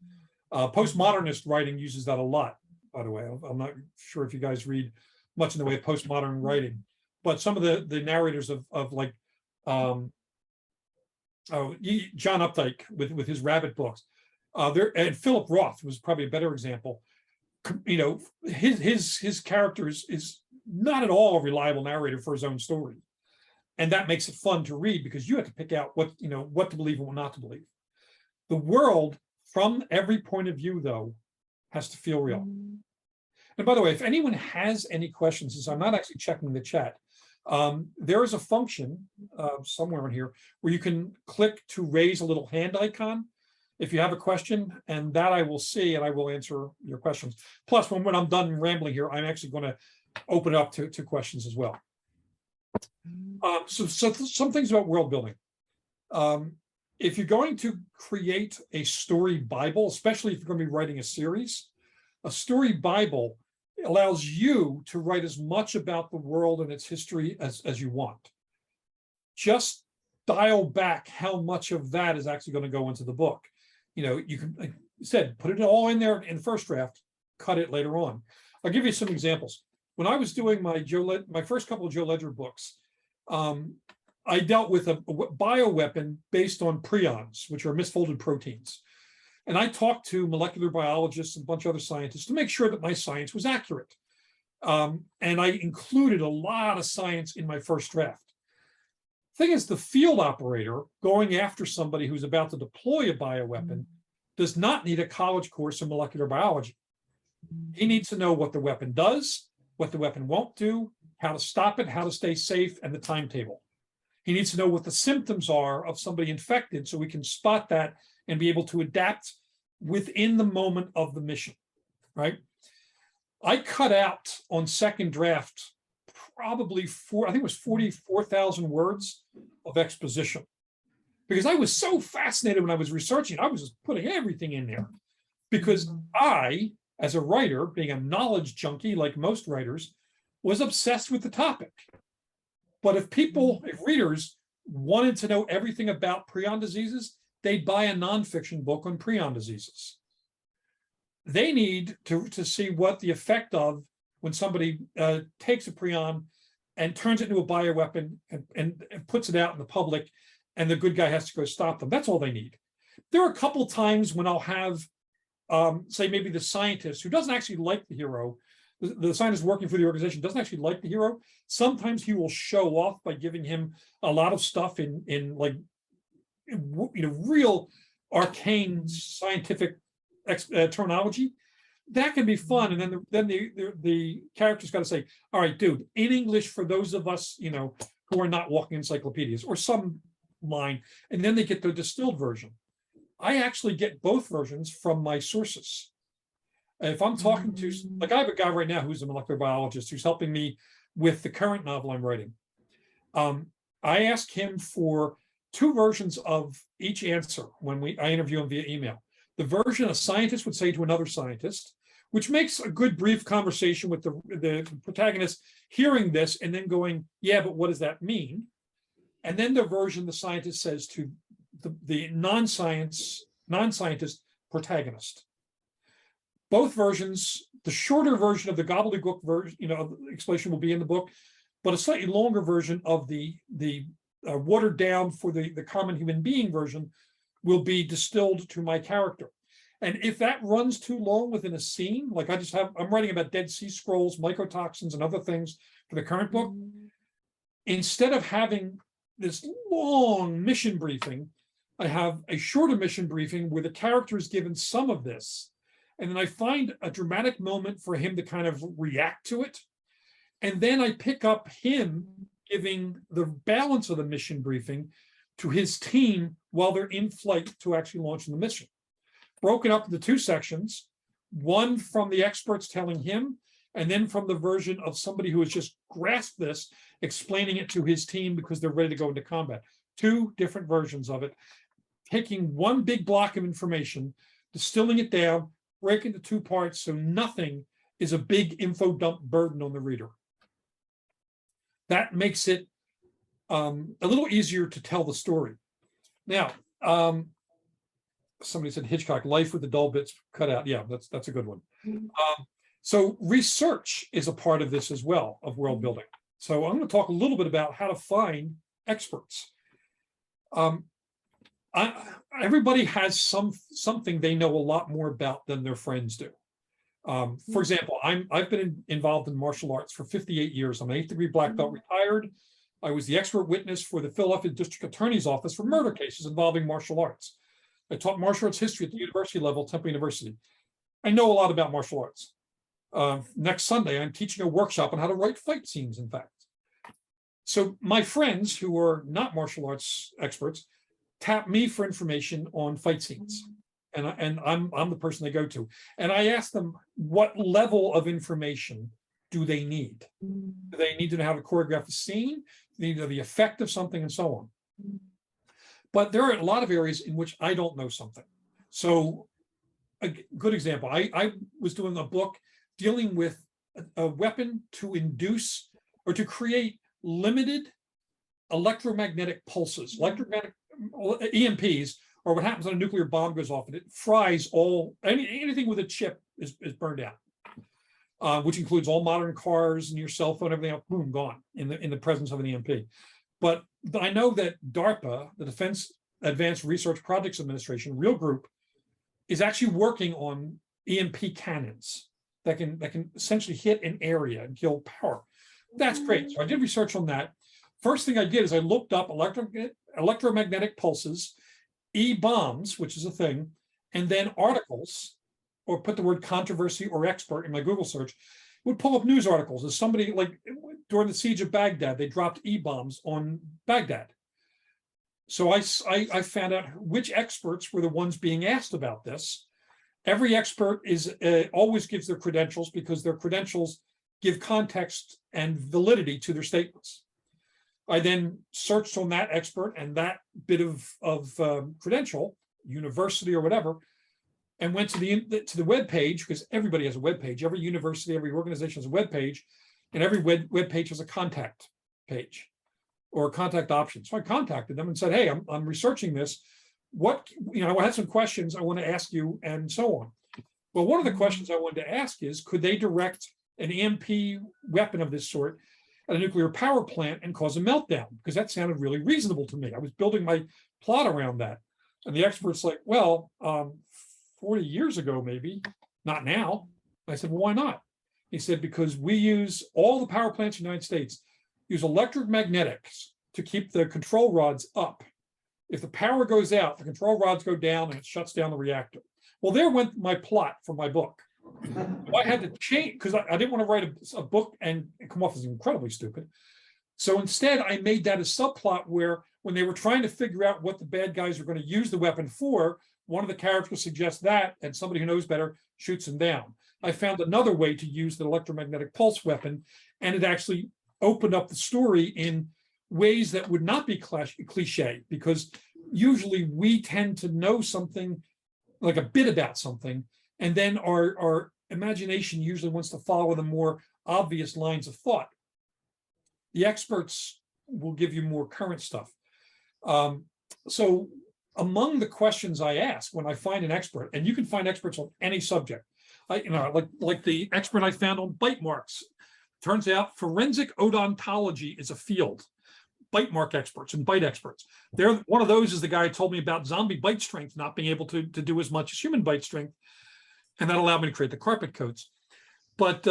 Postmodernist writing uses that a lot, by the way. I'm not sure if you guys read much in the way of postmodern writing, but some of the narrators of like John Updike with his Rabbit books, and Philip Roth was probably a better example. His character is not at all a reliable narrator for his own story. And that makes it fun to read because you have to pick out what to believe and what not to believe. The world, from every point of view, though, has to feel real. And by the way, if anyone has any questions, since I'm not actually checking the chat, there is a function somewhere in here where you can click to raise a little hand icon if you have a question, and that I will see and I will answer your questions. Plus, when I'm done rambling here, I'm actually going to open it up to questions as well. So some things about world building. If you're going to create a story Bible, especially if you're going to be writing a series, a story Bible allows you to write as much about the world and its history as you want. Just dial back how much of that is actually going to go into the book. You can, like I said, put it all in there in the first draft, cut it later on. I'll give you some examples. When I was doing my first couple of Joe Ledger books, I dealt with a bioweapon based on prions, which are misfolded proteins. And I talked to molecular biologists and a bunch of other scientists to make sure that my science was accurate. And I included a lot of science in my first draft. Thing is, the field operator going after somebody who's about to deploy a bioweapon does not need a college course in molecular biology. He needs to know what the weapon does, what the weapon won't do, how to stop it, how to stay safe, and the timetable. He needs to know what the symptoms are of somebody infected so we can spot that and be able to adapt within the moment of the mission, right? I cut out on second draft probably I think it was 44,000 words of exposition because I was so fascinated when I was researching. I was just putting everything in there because I, as a writer, being a knowledge junkie like most writers, was obsessed with the topic. But if readers wanted to know everything about prion diseases, they'd buy a nonfiction book on prion diseases. They need to see what the effect of when somebody takes a prion and turns it into a bioweapon and puts it out in the public, and the good guy has to go stop them. That's all they need. There are a couple times when I'll have, say, maybe the scientist who doesn't actually like the hero, the scientist working for the organization doesn't actually like the hero. Sometimes he will show off by giving him a lot of stuff in real arcane scientific terminology. That can be fun, and then the character's got to say, "All right, dude, in English for those of us who are not walking encyclopedias," or some line, and then they get the distilled version. I actually get both versions from my sources. If I'm talking to, like, I have a guy right now who's a molecular biologist who's helping me with the current novel I'm writing. I ask him for 2 versions of each answer when I interview him via email. The version a scientist would say to another scientist, which makes a good brief conversation with the protagonist hearing this and then going, yeah, but what does that mean? And then the version the scientist says to the non-scientist protagonist. both versions, the shorter version of the gobbledygook version, explanation will be in the book, but a slightly longer version of the watered down for the common human being version will be distilled to my character. And if that runs too long within a scene, like I'm writing about Dead Sea Scrolls, mycotoxins, and other things for the current book, instead of having this long mission briefing, I have a shorter mission briefing where the character is given some of this. And then I find a dramatic moment for him to kind of react to it. And then I pick up him giving the balance of the mission briefing to his team while they're in flight to actually launch the mission. Broken up into two sections, one from the experts telling him, and then from the version of somebody who has just grasped this, explaining it to his team because they're ready to go into combat. Two different versions of it, taking one big block of information, distilling it down, break into two parts so nothing is a big info dump burden on the reader. That makes it a little easier to tell the story. Now, somebody said Hitchcock, life with the dull bits cut out. Yeah, that's a good one. So research is a part of this as well, of world building. So I'm going to talk a little bit about how to find experts. Everybody has something they know a lot more about than their friends do. For example, I've been involved in martial arts for 58 years. I'm an 8th degree black belt retired. I was the expert witness for the Philadelphia District Attorney's Office for murder cases involving martial arts. I taught martial arts history at the university level, Temple University. I know a lot about martial arts. Next Sunday, I'm teaching a workshop on how to write fight scenes, in fact. So my friends who are not martial arts experts tap me for information on fight scenes. And I'm the person they go to. And I ask them, what level of information do they need? Do they need to know how to choreograph a scene? Do they need to know the effect of something and so on? But there are a lot of areas in which I don't know something. So a good example, I was doing a book dealing with a weapon to induce or to create limited electromagnetic pulses, electromagnetic EMPs, or what happens when a nuclear bomb goes off and it fries anything with a chip is burned out, which includes all modern cars and your cell phone, everything else, boom, gone in the presence of an EMP. But I know that DARPA, the Defense Advanced Research Projects Administration, real group, is actually working on EMP cannons that can essentially hit an area and kill power. That's great. So I did research on that. First thing I did is I looked up electromagnetic pulses, E-bombs, which is a thing, and then articles, or put the word controversy or expert in my Google search, would pull up news articles. As somebody, like during the siege of Baghdad, they dropped E-bombs on Baghdad. So I found out which experts were the ones being asked about this. Every expert always gives their credentials because their credentials give context and validity to their statements. I then searched on that expert and that bit of credential, university or whatever, and went to the web page, because everybody has a web page. Every university, every organization has a web page, and every web page has a contact page or a contact option. So I contacted them and said, "Hey, I'm researching this. I had some questions I want to ask you, and so on." Well, one of the questions I wanted to ask is, could they direct an EMP weapon of this sort at a nuclear power plant and cause a meltdown? Because that sounded really reasonable to me. I was building my plot around that. And the expert's like, well, 40 years ago, maybe, not now. I said, well, why not? He said, because we use all the power plants in the United States, use electromagnetics to keep the control rods up. If the power goes out, the control rods go down and it shuts down the reactor. Well, there went my plot for my book. I had to change because I didn't want to write a book and come off as incredibly stupid. So instead, I made that a subplot where when they were trying to figure out what the bad guys were going to use the weapon for, one of the characters suggests that, and somebody who knows better shoots him down. I found another way to use the electromagnetic pulse weapon, and it actually opened up the story in ways that would not be cliche, because usually we tend to know something, like a bit about something, and then our imagination usually wants to follow the more obvious lines of thought. The experts will give you more current stuff. So among the questions I ask when I find an expert, and you can find experts on any subject, like the expert I found on bite marks. Turns out forensic odontology is a field. Bite mark experts and bite experts. They're one of those is the guy who told me about zombie bite strength not being able to do as much as human bite strength, and that allowed me to create the carpet coats. But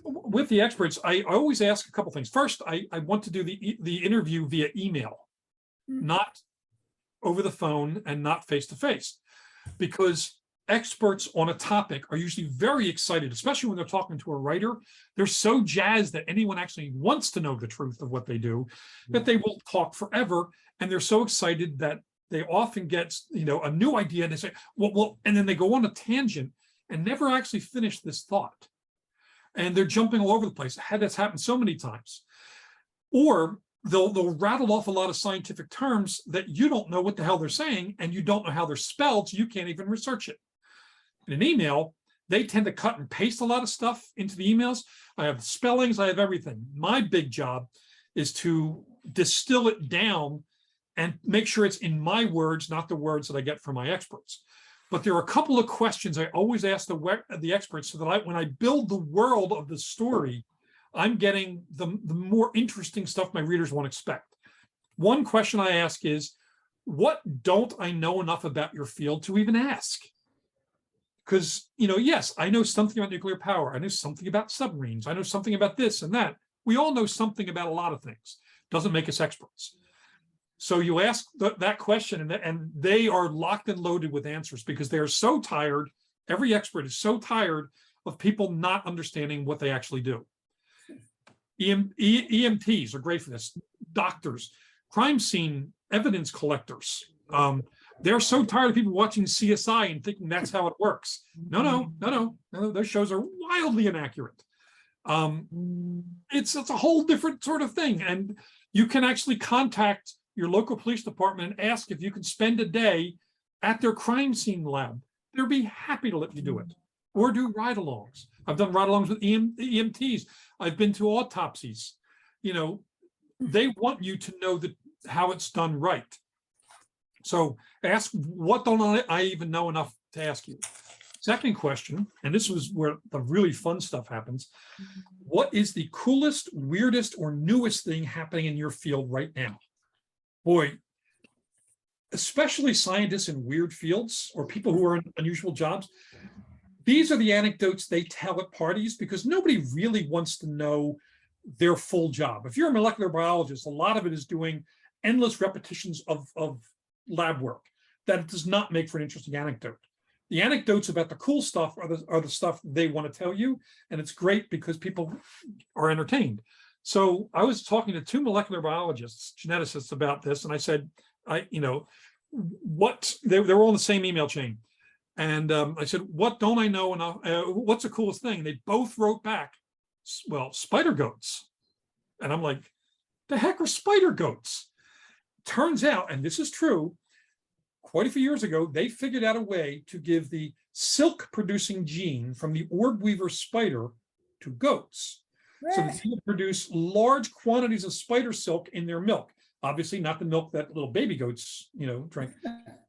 with the experts, I always ask a couple things. First, I want to do the interview via email, not over the phone and not face to face, because experts on a topic are usually very excited, especially when they're talking to a writer. They're so jazzed that anyone actually wants to know the truth of what they do, that they will talk forever. And they're so excited that they often get, a new idea and they say, well, and then they go on a tangent and never actually finish this thought. And they're jumping all over the place. That's happened so many times. Or they'll rattle off a lot of scientific terms that you don't know what the hell they're saying, and you don't know how they're spelled, so you can't even research it. In an email, they tend to cut and paste a lot of stuff into the emails. I have spellings, I have everything. My big job is to distill it down and make sure it's in my words, not the words that I get from my experts. But there are a couple of questions I always ask the experts, so that when I build the world of the story, I'm getting the more interesting stuff my readers won't expect. One question I ask is, what don't I know enough about your field to even ask? Because, yes, I know something about nuclear power. I know something about submarines. I know something about this and that. We all know something about a lot of things. Doesn't make us experts. So you ask that question, and they are locked and loaded with answers, because they are so tired. Every expert is so tired of people not understanding what they actually do. EMTs are great for this. Doctors, crime scene evidence collectors. They're so tired of people watching CSI and thinking that's how it works. No. Those shows are wildly inaccurate. It's a whole different sort of thing. And you can actually contact your local police department and ask if you can spend a day at their crime scene lab. They'll be happy to let you do it. Or do ride-alongs. I've done ride-alongs with EMTs. I've been to autopsies. They want you to know how it's done right. So ask, what don't I even know enough to ask you? Second question, and this was where the really fun stuff happens. What is the coolest, weirdest, or newest thing happening in your field right now? Boy, especially scientists in weird fields or people who are in unusual jobs, these are the anecdotes they tell at parties, because nobody really wants to know their full job. If you're a molecular biologist, a lot of it is doing endless repetitions of lab work that does not make for an interesting anecdote. The anecdotes about the cool stuff are the stuff they want to tell you, and it's great because people are entertained. So I was talking to two molecular biologists, geneticists, about this, and I said, what they were all in the same email chain. And I said, what don't I know enough? What's the coolest thing? And they both wrote back, well, spider goats. And I'm like, the heck are spider goats? Turns out, and this is true, quite a few years ago, they figured out a way to give the silk producing gene from the orb weaver spider to goats. So they can produce large quantities of spider silk in their milk. Obviously not the milk that little baby goats, drink.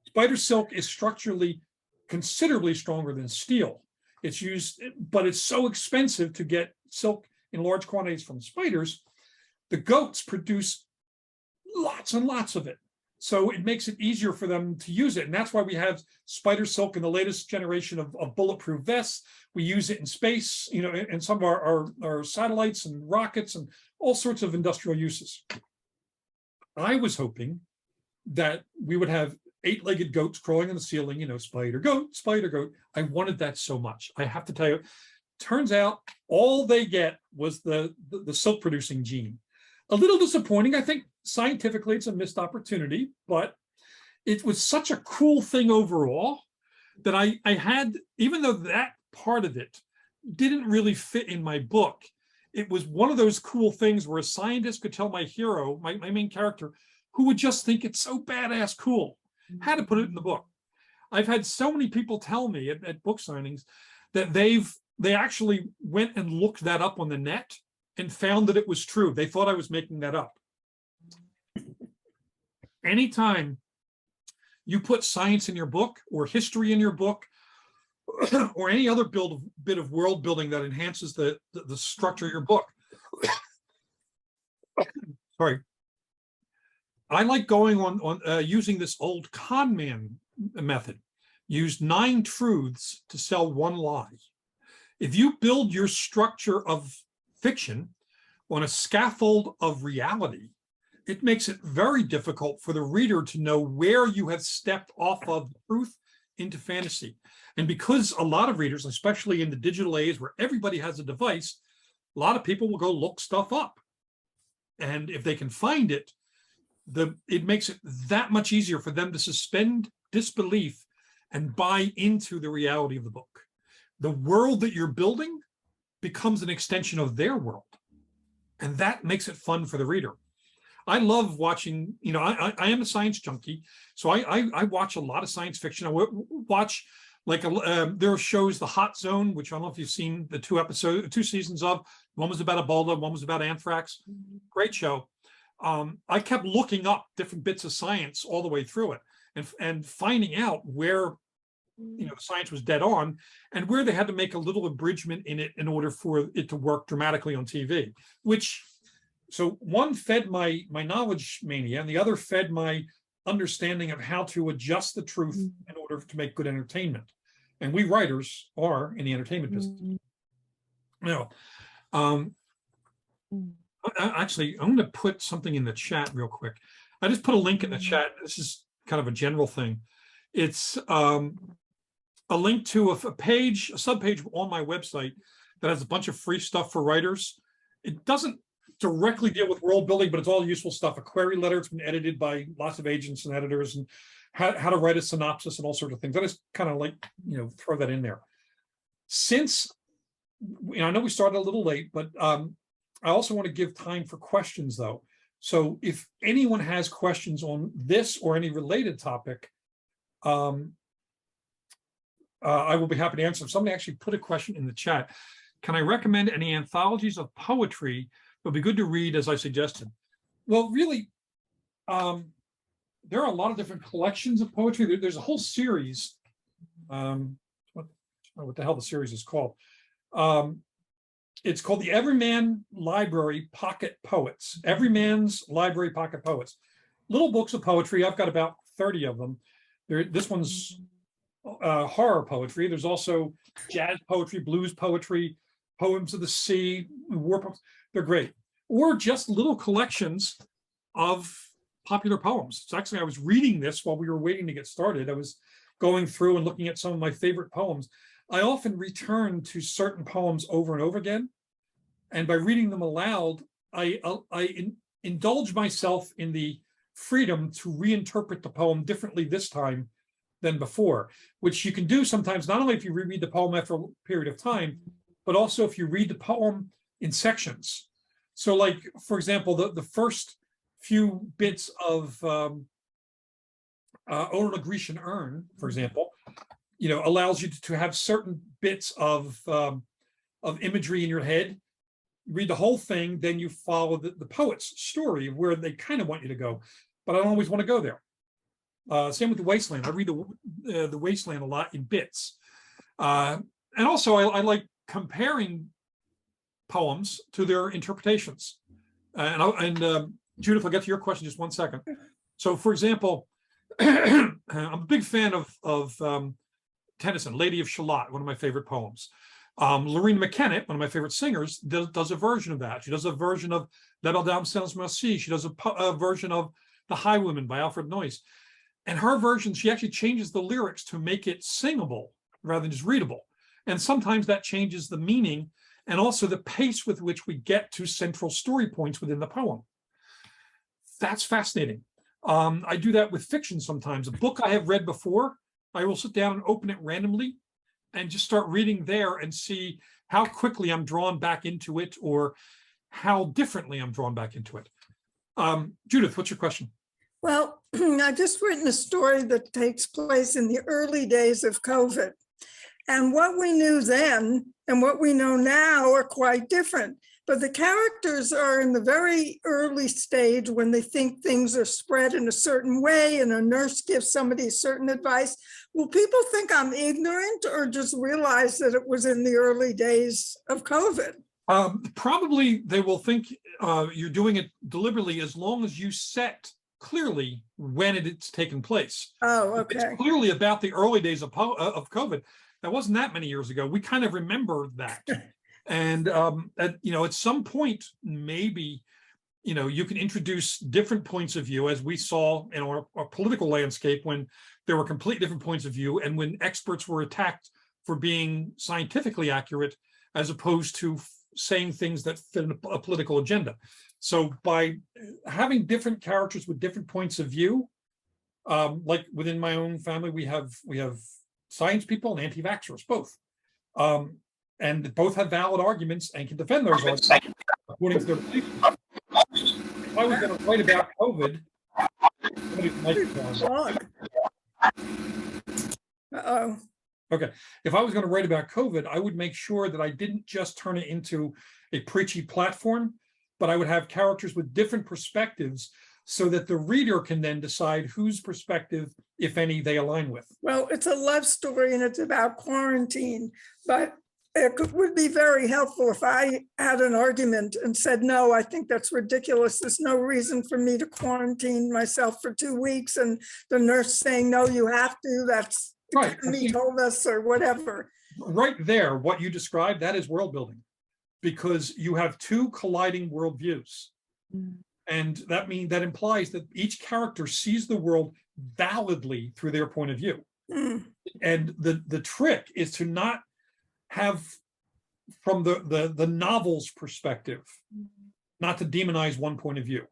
Spider silk is structurally considerably stronger than steel. It's used, but it's so expensive to get silk in large quantities from spiders. The goats produce lots and lots of it. So it makes it easier for them to use it. And that's why we have spider silk in the latest generation of bulletproof vests. We use it in space, in some of our satellites and rockets and all sorts of industrial uses. I was hoping that we would have 8-legged goats crawling on the ceiling, spider goat, spider goat. I wanted that so much. I have to tell you, turns out all they get was the silk producing gene. A little disappointing. I think scientifically it's a missed opportunity, but it was such a cool thing overall that I had, even though that part of it didn't really fit in my book, it was one of those cool things where a scientist could tell my hero, my main character, who would just think it's so badass cool, how to put it in the book. I've had so many people tell me at book signings that they actually went and looked that up on the net and found that it was true. They thought I was making that up. Anytime you put science in your book or history in your book, or any other bit of world building that enhances the structure of your book. Sorry. I like going on using this old con man method. Use 9 truths to sell 1 lie. If you build your structure of fiction on a scaffold of reality, it makes it very difficult for the reader to know where you have stepped off of truth into fantasy. And because a lot of readers, especially in the digital age where everybody has a device, a lot of people will go look stuff up. And if they can find it, it makes it that much easier for them to suspend disbelief and buy into the reality of the book. The world that you're building becomes an extension of their world. And that makes it fun for the reader. I love watching, I am a science junkie, so I watch a lot of science fiction. I watch there are shows, The Hot Zone, which I don't know if you've seen the 2 seasons of. One was about Ebola, one was about anthrax. Great show. I kept looking up different bits of science all the way through it and finding out where the science was dead on and where they had to make a little abridgment in it in order for it to work dramatically on TV, so one fed my knowledge mania and the other fed my understanding of how to adjust the truth in order to make good entertainment. And we writers are in the entertainment business. Now, actually, I'm going to put something in the chat real quick. I just put a link in the chat. This is kind of a general thing. It's a link to a subpage on my website that has a bunch of free stuff for writers. It doesn't directly deal with world building, but it's all useful stuff. A query letter, it's been edited by lots of agents and editors, and how to write a synopsis and all sorts of things. I just kind of throw that in there. Since, I know we started a little late, but I also want to give time for questions though. So if anyone has questions on this or any related topic, I will be happy to answer. Somebody actually put a question in the chat. Can I recommend any anthologies of poetry that would be good to read as I suggested? Well, really, there are a lot of different collections of poetry. There's a whole series. What the hell the series is called? It's called the Everyman Library Pocket Poets. Everyman's Library Pocket Poets. Little books of poetry. I've got about 30 of them. This one's horror poetry. There's also jazz poetry, blues poetry, poems of the sea, war poems. They're great. Or just little collections of popular poems. So actually, I was reading this while we were waiting to get started. I was going through and looking at some of my favorite poems. I often return to certain poems over and over again. And by reading them aloud, I indulge myself in the freedom to reinterpret the poem differently this time than before, which you can do sometimes, not only if you reread the poem after a period of time, but also if you read the poem in sections. So like, for example, the first few bits of Ode on a Grecian Urn, for example, allows you to have certain bits of imagery in your head. Read the whole thing, then you follow the poet's story of where they kind of want you to go, but I don't always want to go there. Same with The Wasteland. I read the Wasteland a lot in bits. And also I like comparing poems to their interpretations. Judith, I'll get to your question in just one second. So for example, I'm a big fan of Tennyson, Lady of Shalott, one of my favorite poems. Lorena McKennitt, one of my favorite singers, does a version of that. She does a version of La Belle Dame sans Merci. She does a version of The Highwayman by Alfred Noyce. And her version, she actually changes the lyrics to make it singable rather than just readable. And sometimes that changes the meaning and also the pace with which we get to central story points within the poem. That's fascinating. I do that with fiction sometimes. A book I have read before, I will sit down and open it randomly and just start reading there and see how quickly I'm drawn back into it or how differently I'm drawn back into it. Judith, what's your question? Well, I've just written a story that takes place in the early days of COVID. And what we knew then and what we know now are quite different. but the characters are in the very early stage when they think things are spread in a certain way and a nurse gives somebody certain advice. Will people think I'm ignorant or just realize that it was in the early days of COVID? Probably they will think you're doing it deliberately as long as you set clearly when it's taken place. Oh, If it's okay. clearly about the early days of COVID. That wasn't that many years ago. We kind of remember that. And at some point, maybe, you can introduce different points of view, as we saw in our political landscape when there were completely different points of view and when experts were attacked for being scientifically accurate as opposed to saying things that fit a political agenda. So by having different characters with different points of view, like within my own family, we have science people and anti-vaxxers, both. And both have valid arguments and can defend those arguments according to their beliefs. If I was going to write about COVID, Uh-oh. Okay, if I was going to write about COVID, I would make sure that I didn't just turn it into a preachy platform, but I would have characters with different perspectives so that the reader can then decide whose perspective, if any, they align with. Well, it's a love story and it's about quarantine, but would be very helpful if I had an argument and said, no, I think that's ridiculous. There's no reason for me to quarantine myself for 2 weeks. And the nurse saying, no, you have to, that's right. He told us or whatever. Right there, what you described, that is world building, because you have two colliding worldviews. And that implies that each character sees the world validly through their point of view. And the trick is to not have, from the novel's perspective, not to demonize one point of view.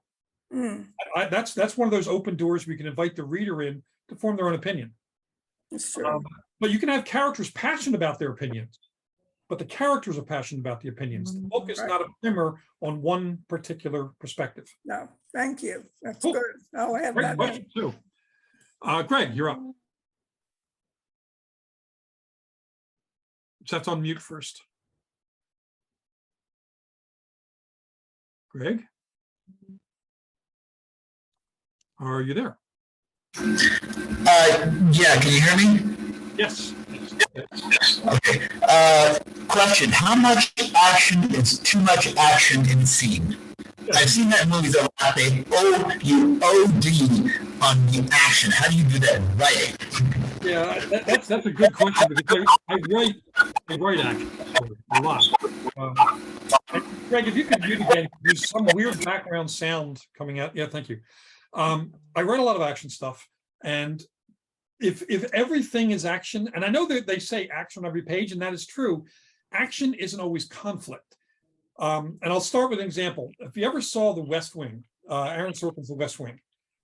That's one of those open doors we can invite the reader in to form their own opinion. That's true. But you can have characters passionate about their opinions, but the characters are passionate about the opinions. The book is not a primer on one particular perspective. No, thank you. That's Cool. good. I'll have Great that. question too. Greg, you're up. Just have to unmute first. Greg? Are you there? Yeah, can you hear me? Yes. Okay. Question: how much action is too much action in scene? I've seen that in movies a lot. You OD on the action. How do you do that in writing? Yeah, that's a good question, because I write action a lot. Greg, if you could mute again, there's some weird background sound coming out. Yeah, thank you. I write a lot of action stuff, and if everything is action, and I know that they say action on every page, and that is true, action isn't always conflict. And I'll start with an example. If you ever saw The West Wing, Aaron Sorkin's The West Wing,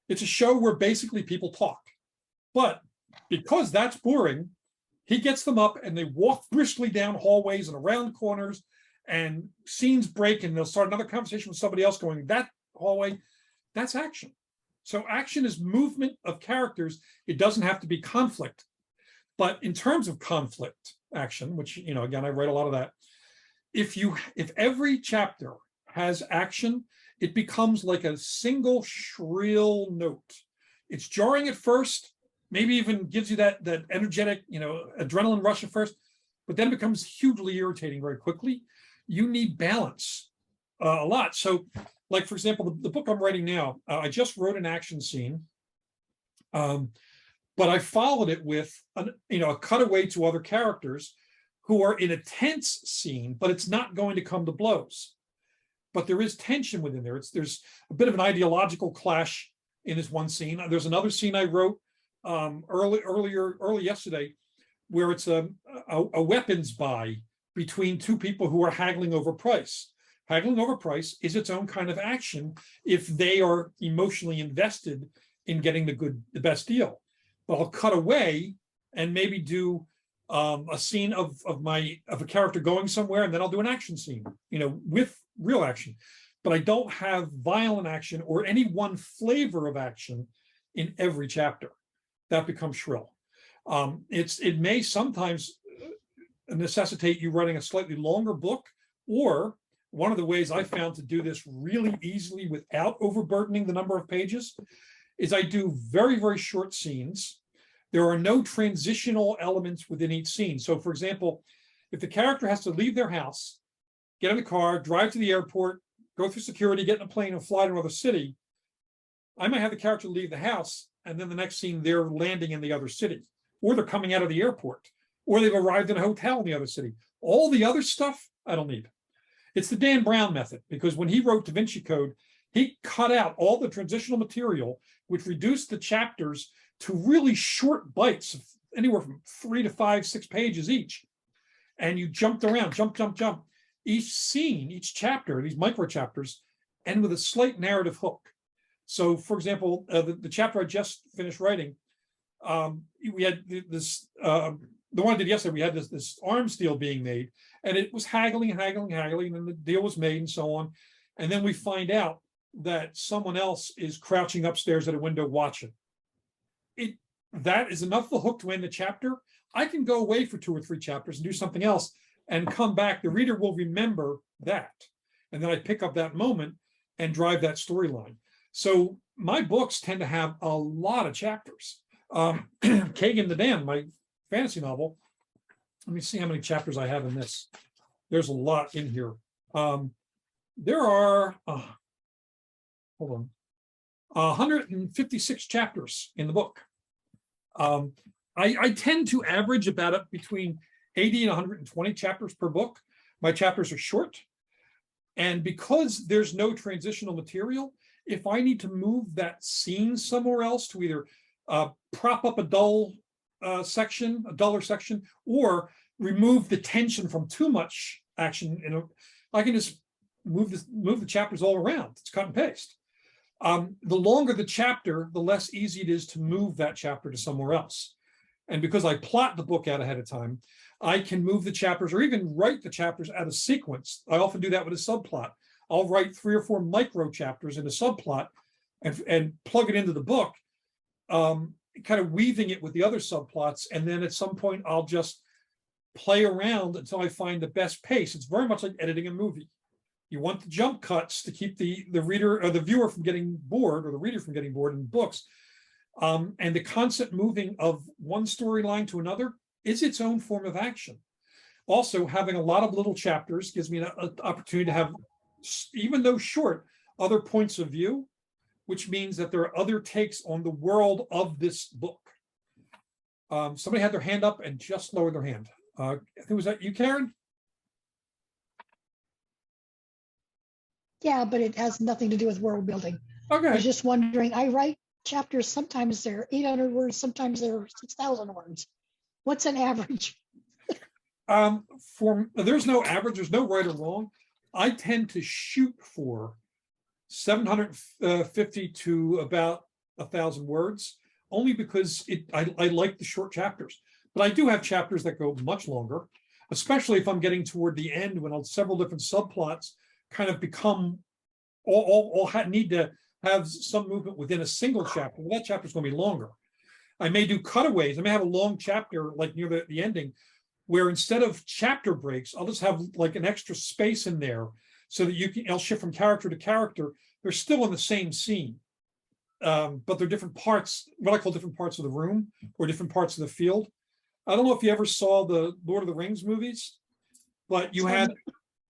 it's a show where basically people talk. But because that's boring, he gets them up and they walk briskly down hallways and around corners, and scenes break and they'll start another conversation with somebody else going that hallway. That's action. So action is movement of characters. It doesn't have to be conflict. But in terms of conflict action, which, again, I write a lot of that, if every chapter has action, it becomes like a single shrill note. It's jarring at first, maybe even gives you that energetic, adrenaline rush at first, but then becomes hugely irritating very quickly. You need balance a lot. So, like, for example, the book I'm writing now, I just wrote an action scene, but I followed it with a cutaway to other characters who are in a tense scene, but it's not going to come to blows. But there is tension within there. There's a bit of an ideological clash in this one scene. There's another scene I wrote early yesterday, where it's a weapons buy between two people who are haggling over price. Haggling over price is its own kind of action if they are emotionally invested in getting the best deal. But I'll cut away and maybe do a scene of a character going somewhere, and then I'll do an action scene, with real action. But I don't have violent action or any one flavor of action in every chapter. That becomes shrill. It may sometimes necessitate you writing a slightly longer book, or one of the ways I found to do this really easily without overburdening the number of pages is I do very, very short scenes. There are no transitional elements within each scene. So for example, if the character has to leave their house, get in the car, drive to the airport, go through security, get in a plane and fly to another city, I might have the character leave the house and then the next scene they're landing in the other city, or they're coming out of the airport, or they've arrived in a hotel in the other city. All the other stuff, I don't need. It's the Dan Brown method, because when he wrote Da Vinci Code, he cut out all the transitional material, which reduced the chapters to really short bites of anywhere from 3 to 5, 6 pages each. And you jumped around, jump. Each scene, each chapter, these micro chapters, end with a slight narrative hook. So for example, the chapter I just finished writing, we had this, the one I did yesterday, we had this arms deal being made, and it was haggling, and then the deal was made and so on. And then we find out that someone else is crouching upstairs at a window watching. That is enough of a hook to end the chapter. I can go away for 2 or 3 chapters and do something else and come back. The reader will remember that. And then I pick up that moment and drive that storyline. So my books tend to have a lot of chapters. Kagan the Dam, my fantasy novel. Let me see how many chapters I have in this. There's a lot in here. There are, hold on, 156 chapters in the book. I tend to average about between 80 and 120 chapters per book. My chapters are short. And because there's no transitional material, if I need to move that scene somewhere else to either prop up a duller section, or remove the tension from too much action, I can just move the chapters all around. It's cut and paste. The longer the chapter, the less easy it is to move that chapter to somewhere else. And because I plot the book out ahead of time, I can move the chapters or even write the chapters out of sequence. I often do that with a subplot. I'll write 3 or 4 micro chapters in a subplot and plug it into the book, kind of weaving it with the other subplots. And then at some point, I'll just play around until I find the best pace. It's very much like editing a movie. You want the jump cuts to keep the reader or the viewer from getting bored, or the reader from getting bored in books. And the constant moving of one storyline to another is its own form of action. Also, having a lot of little chapters gives me an opportunity to have, even though short, other points of view, which means that there are other takes on the world of this book. Somebody had their hand up and just lowered their hand. I think, was that you, Karen? Yeah, but it has nothing to do with world building. Okay. I was just wondering, I write chapters, sometimes they're 800 words, sometimes they're 6,000 words. What's an average? There's no average, there's no right or wrong. I tend to shoot for 750 to about 1,000 words, only because I like the short chapters. But I do have chapters that go much longer, especially if I'm getting toward the end when several different subplots kind of become all need to have some movement within a single chapter. Well, that chapter is going to be longer. I may do cutaways. I may have a long chapter like near the ending, where instead of chapter breaks, I'll just have like an extra space in there so that I'll shift from character to character. They're still in the same scene, but they're different parts, what I call different parts of the room or different parts of the field. I don't know if you ever saw the Lord of the Rings movies, but you had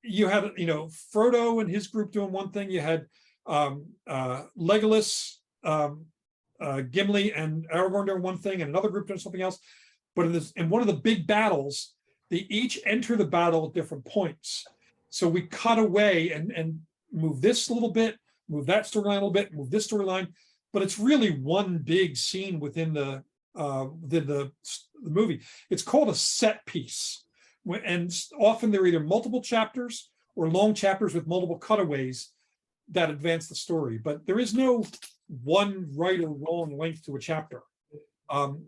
Frodo and his group doing one thing. You had Legolas, Gimli and Aragorn doing one thing, and another group doing something else. But in one of the big battles, they each enter the battle at different points. So we cut away and move this a little bit, move that storyline a little bit, move this storyline. But it's really one big scene within the movie. It's called a set piece. And often they're either multiple chapters or long chapters with multiple cutaways that advance the story. But there is no one right or wrong length to a chapter.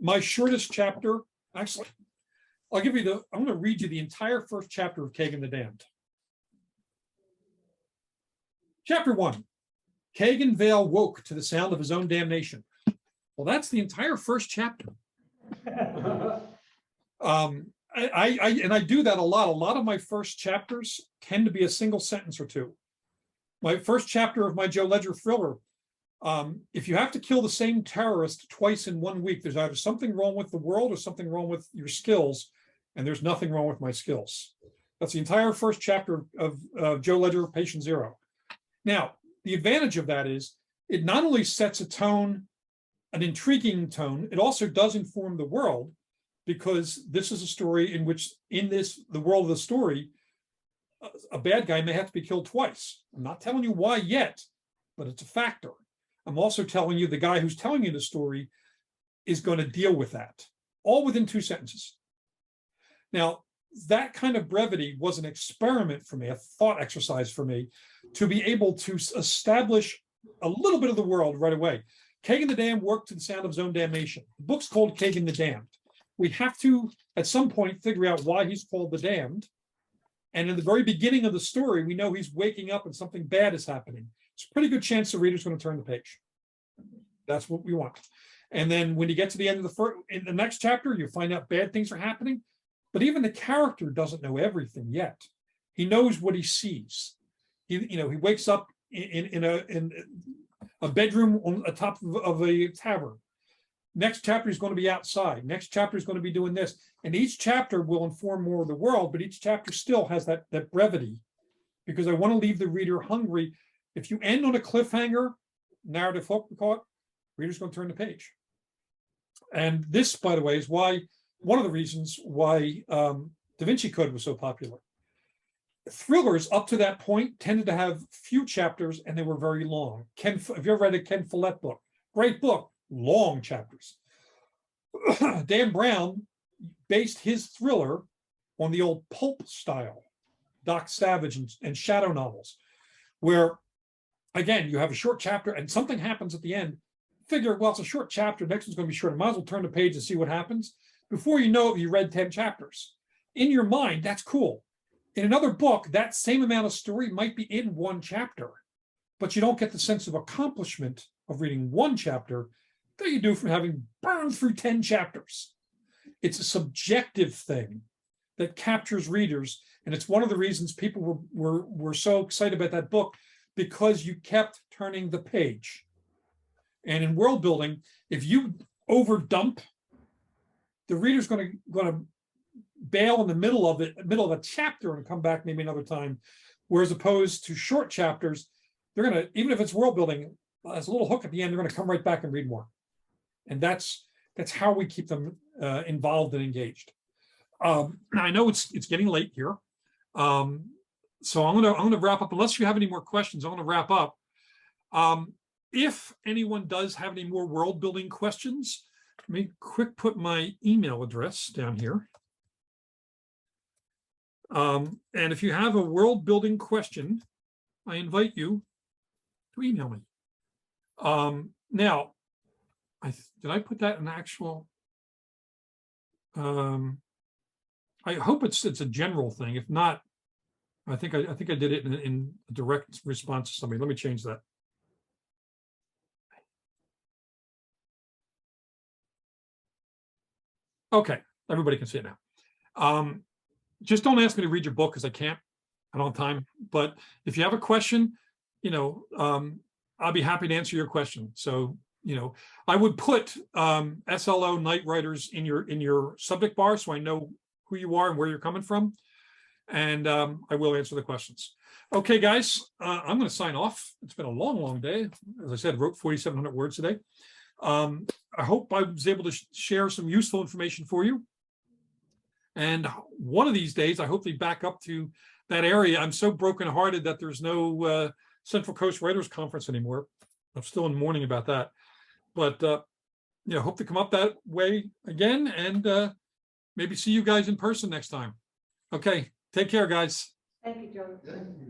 My shortest chapter, actually, I'm going to read you the entire first chapter of Kagan the Damned. Chapter 1, Kagan Vale woke to the sound of his own damnation. Well, that's the entire first chapter. I do that a lot. A lot of my first chapters tend to be a single sentence or two. My first chapter of my Joe Ledger thriller, if you have to kill the same terrorist twice in 1 week, there's either something wrong with the world or something wrong with your skills, and there's nothing wrong with my skills. That's the entire first chapter of Joe Ledger, Patient Zero. Now, the advantage of that is it not only sets a tone, an intriguing tone, it also does inform the world, because this is a story in which, the world of the story, a bad guy may have to be killed twice. I'm not telling you why yet, but it's a factor. I'm also telling you the guy who's telling you the story is going to deal with that, all within 2 sentences. Now, that kind of brevity was an experiment for me, a thought exercise for me, to be able to establish a little bit of the world right away. Kagan the Damned worked to the sound of his own damnation. The book's called Kagan the Damned. We have to, at some point, figure out why he's called the Damned. And in the very beginning of the story, we know he's waking up and something bad is happening. It's a pretty good chance the reader's going to turn the page. That's what we want. And then when you get to the end of in the next chapter, you find out bad things are happening. But even the character doesn't know everything yet. He knows what he sees. He wakes up in a bedroom on the top of a tavern. Next chapter is going to be outside. Next chapter is going to be doing this. And each chapter will inform more of the world, but each chapter still has that brevity, because I want to leave the reader hungry. If you end on a cliffhanger, narrative hook, we call it, reader's going to turn the page. And this, by the way, is one of the reasons why Da Vinci Code was so popular. Thrillers up to that point tended to have few chapters, and they were very long. Have you ever read a Ken Follett book? Great book, long chapters. Dan Brown based his thriller on the old pulp style, Doc Savage and Shadow novels, where, again, you have a short chapter and something happens at the end. Figure, well, it's a short chapter, next one's going to be short. I might as well turn the page and see what happens. Before you know it, you read 10 chapters. In your mind, that's cool. In another book, that same amount of story might be in 1 chapter, but you don't get the sense of accomplishment of reading 1 chapter that you do from having burned through 10 chapters. It's a subjective thing that captures readers, and it's one of the reasons people were so excited about that book, because you kept turning the page. And in world building, if you overdump, the reader's going to bail in the middle of a chapter and come back maybe another time. Whereas opposed to short chapters, they're going to, even if it's world building, as a little hook at the end, they're going to come right back and read more. And that's how we keep them involved and engaged. I know it's getting late here, so I'm going to wrap up. Unless you have any more questions, I'm going to wrap up. If anyone does have any more world building questions, let me put my email address down here. And if you have a world building question, I invite you to email me. Now, did I put that in actual? I hope it's a general thing. If not, I think I did it in a direct response to somebody. Let me change that. Okay, everybody can see it now. Just don't ask me to read your book, because I can't. I don't have time. But if you have a question, I'll be happy to answer your question. So, I would put SLO NightWriters in your subject bar, so I know who you are and where you're coming from, and I will answer the questions. Okay, guys, I'm going to sign off. It's been a long day. As I said, I wrote 4,700 words today. I hope I was able to share some useful information for you. And one of these days, I hope to be back up to that area. I'm so brokenhearted that there's no Central Coast Writers Conference anymore. I'm still in mourning about that. But hope to come up that way again, and maybe see you guys in person next time. Okay, take care, guys. Thank you, Jonathan.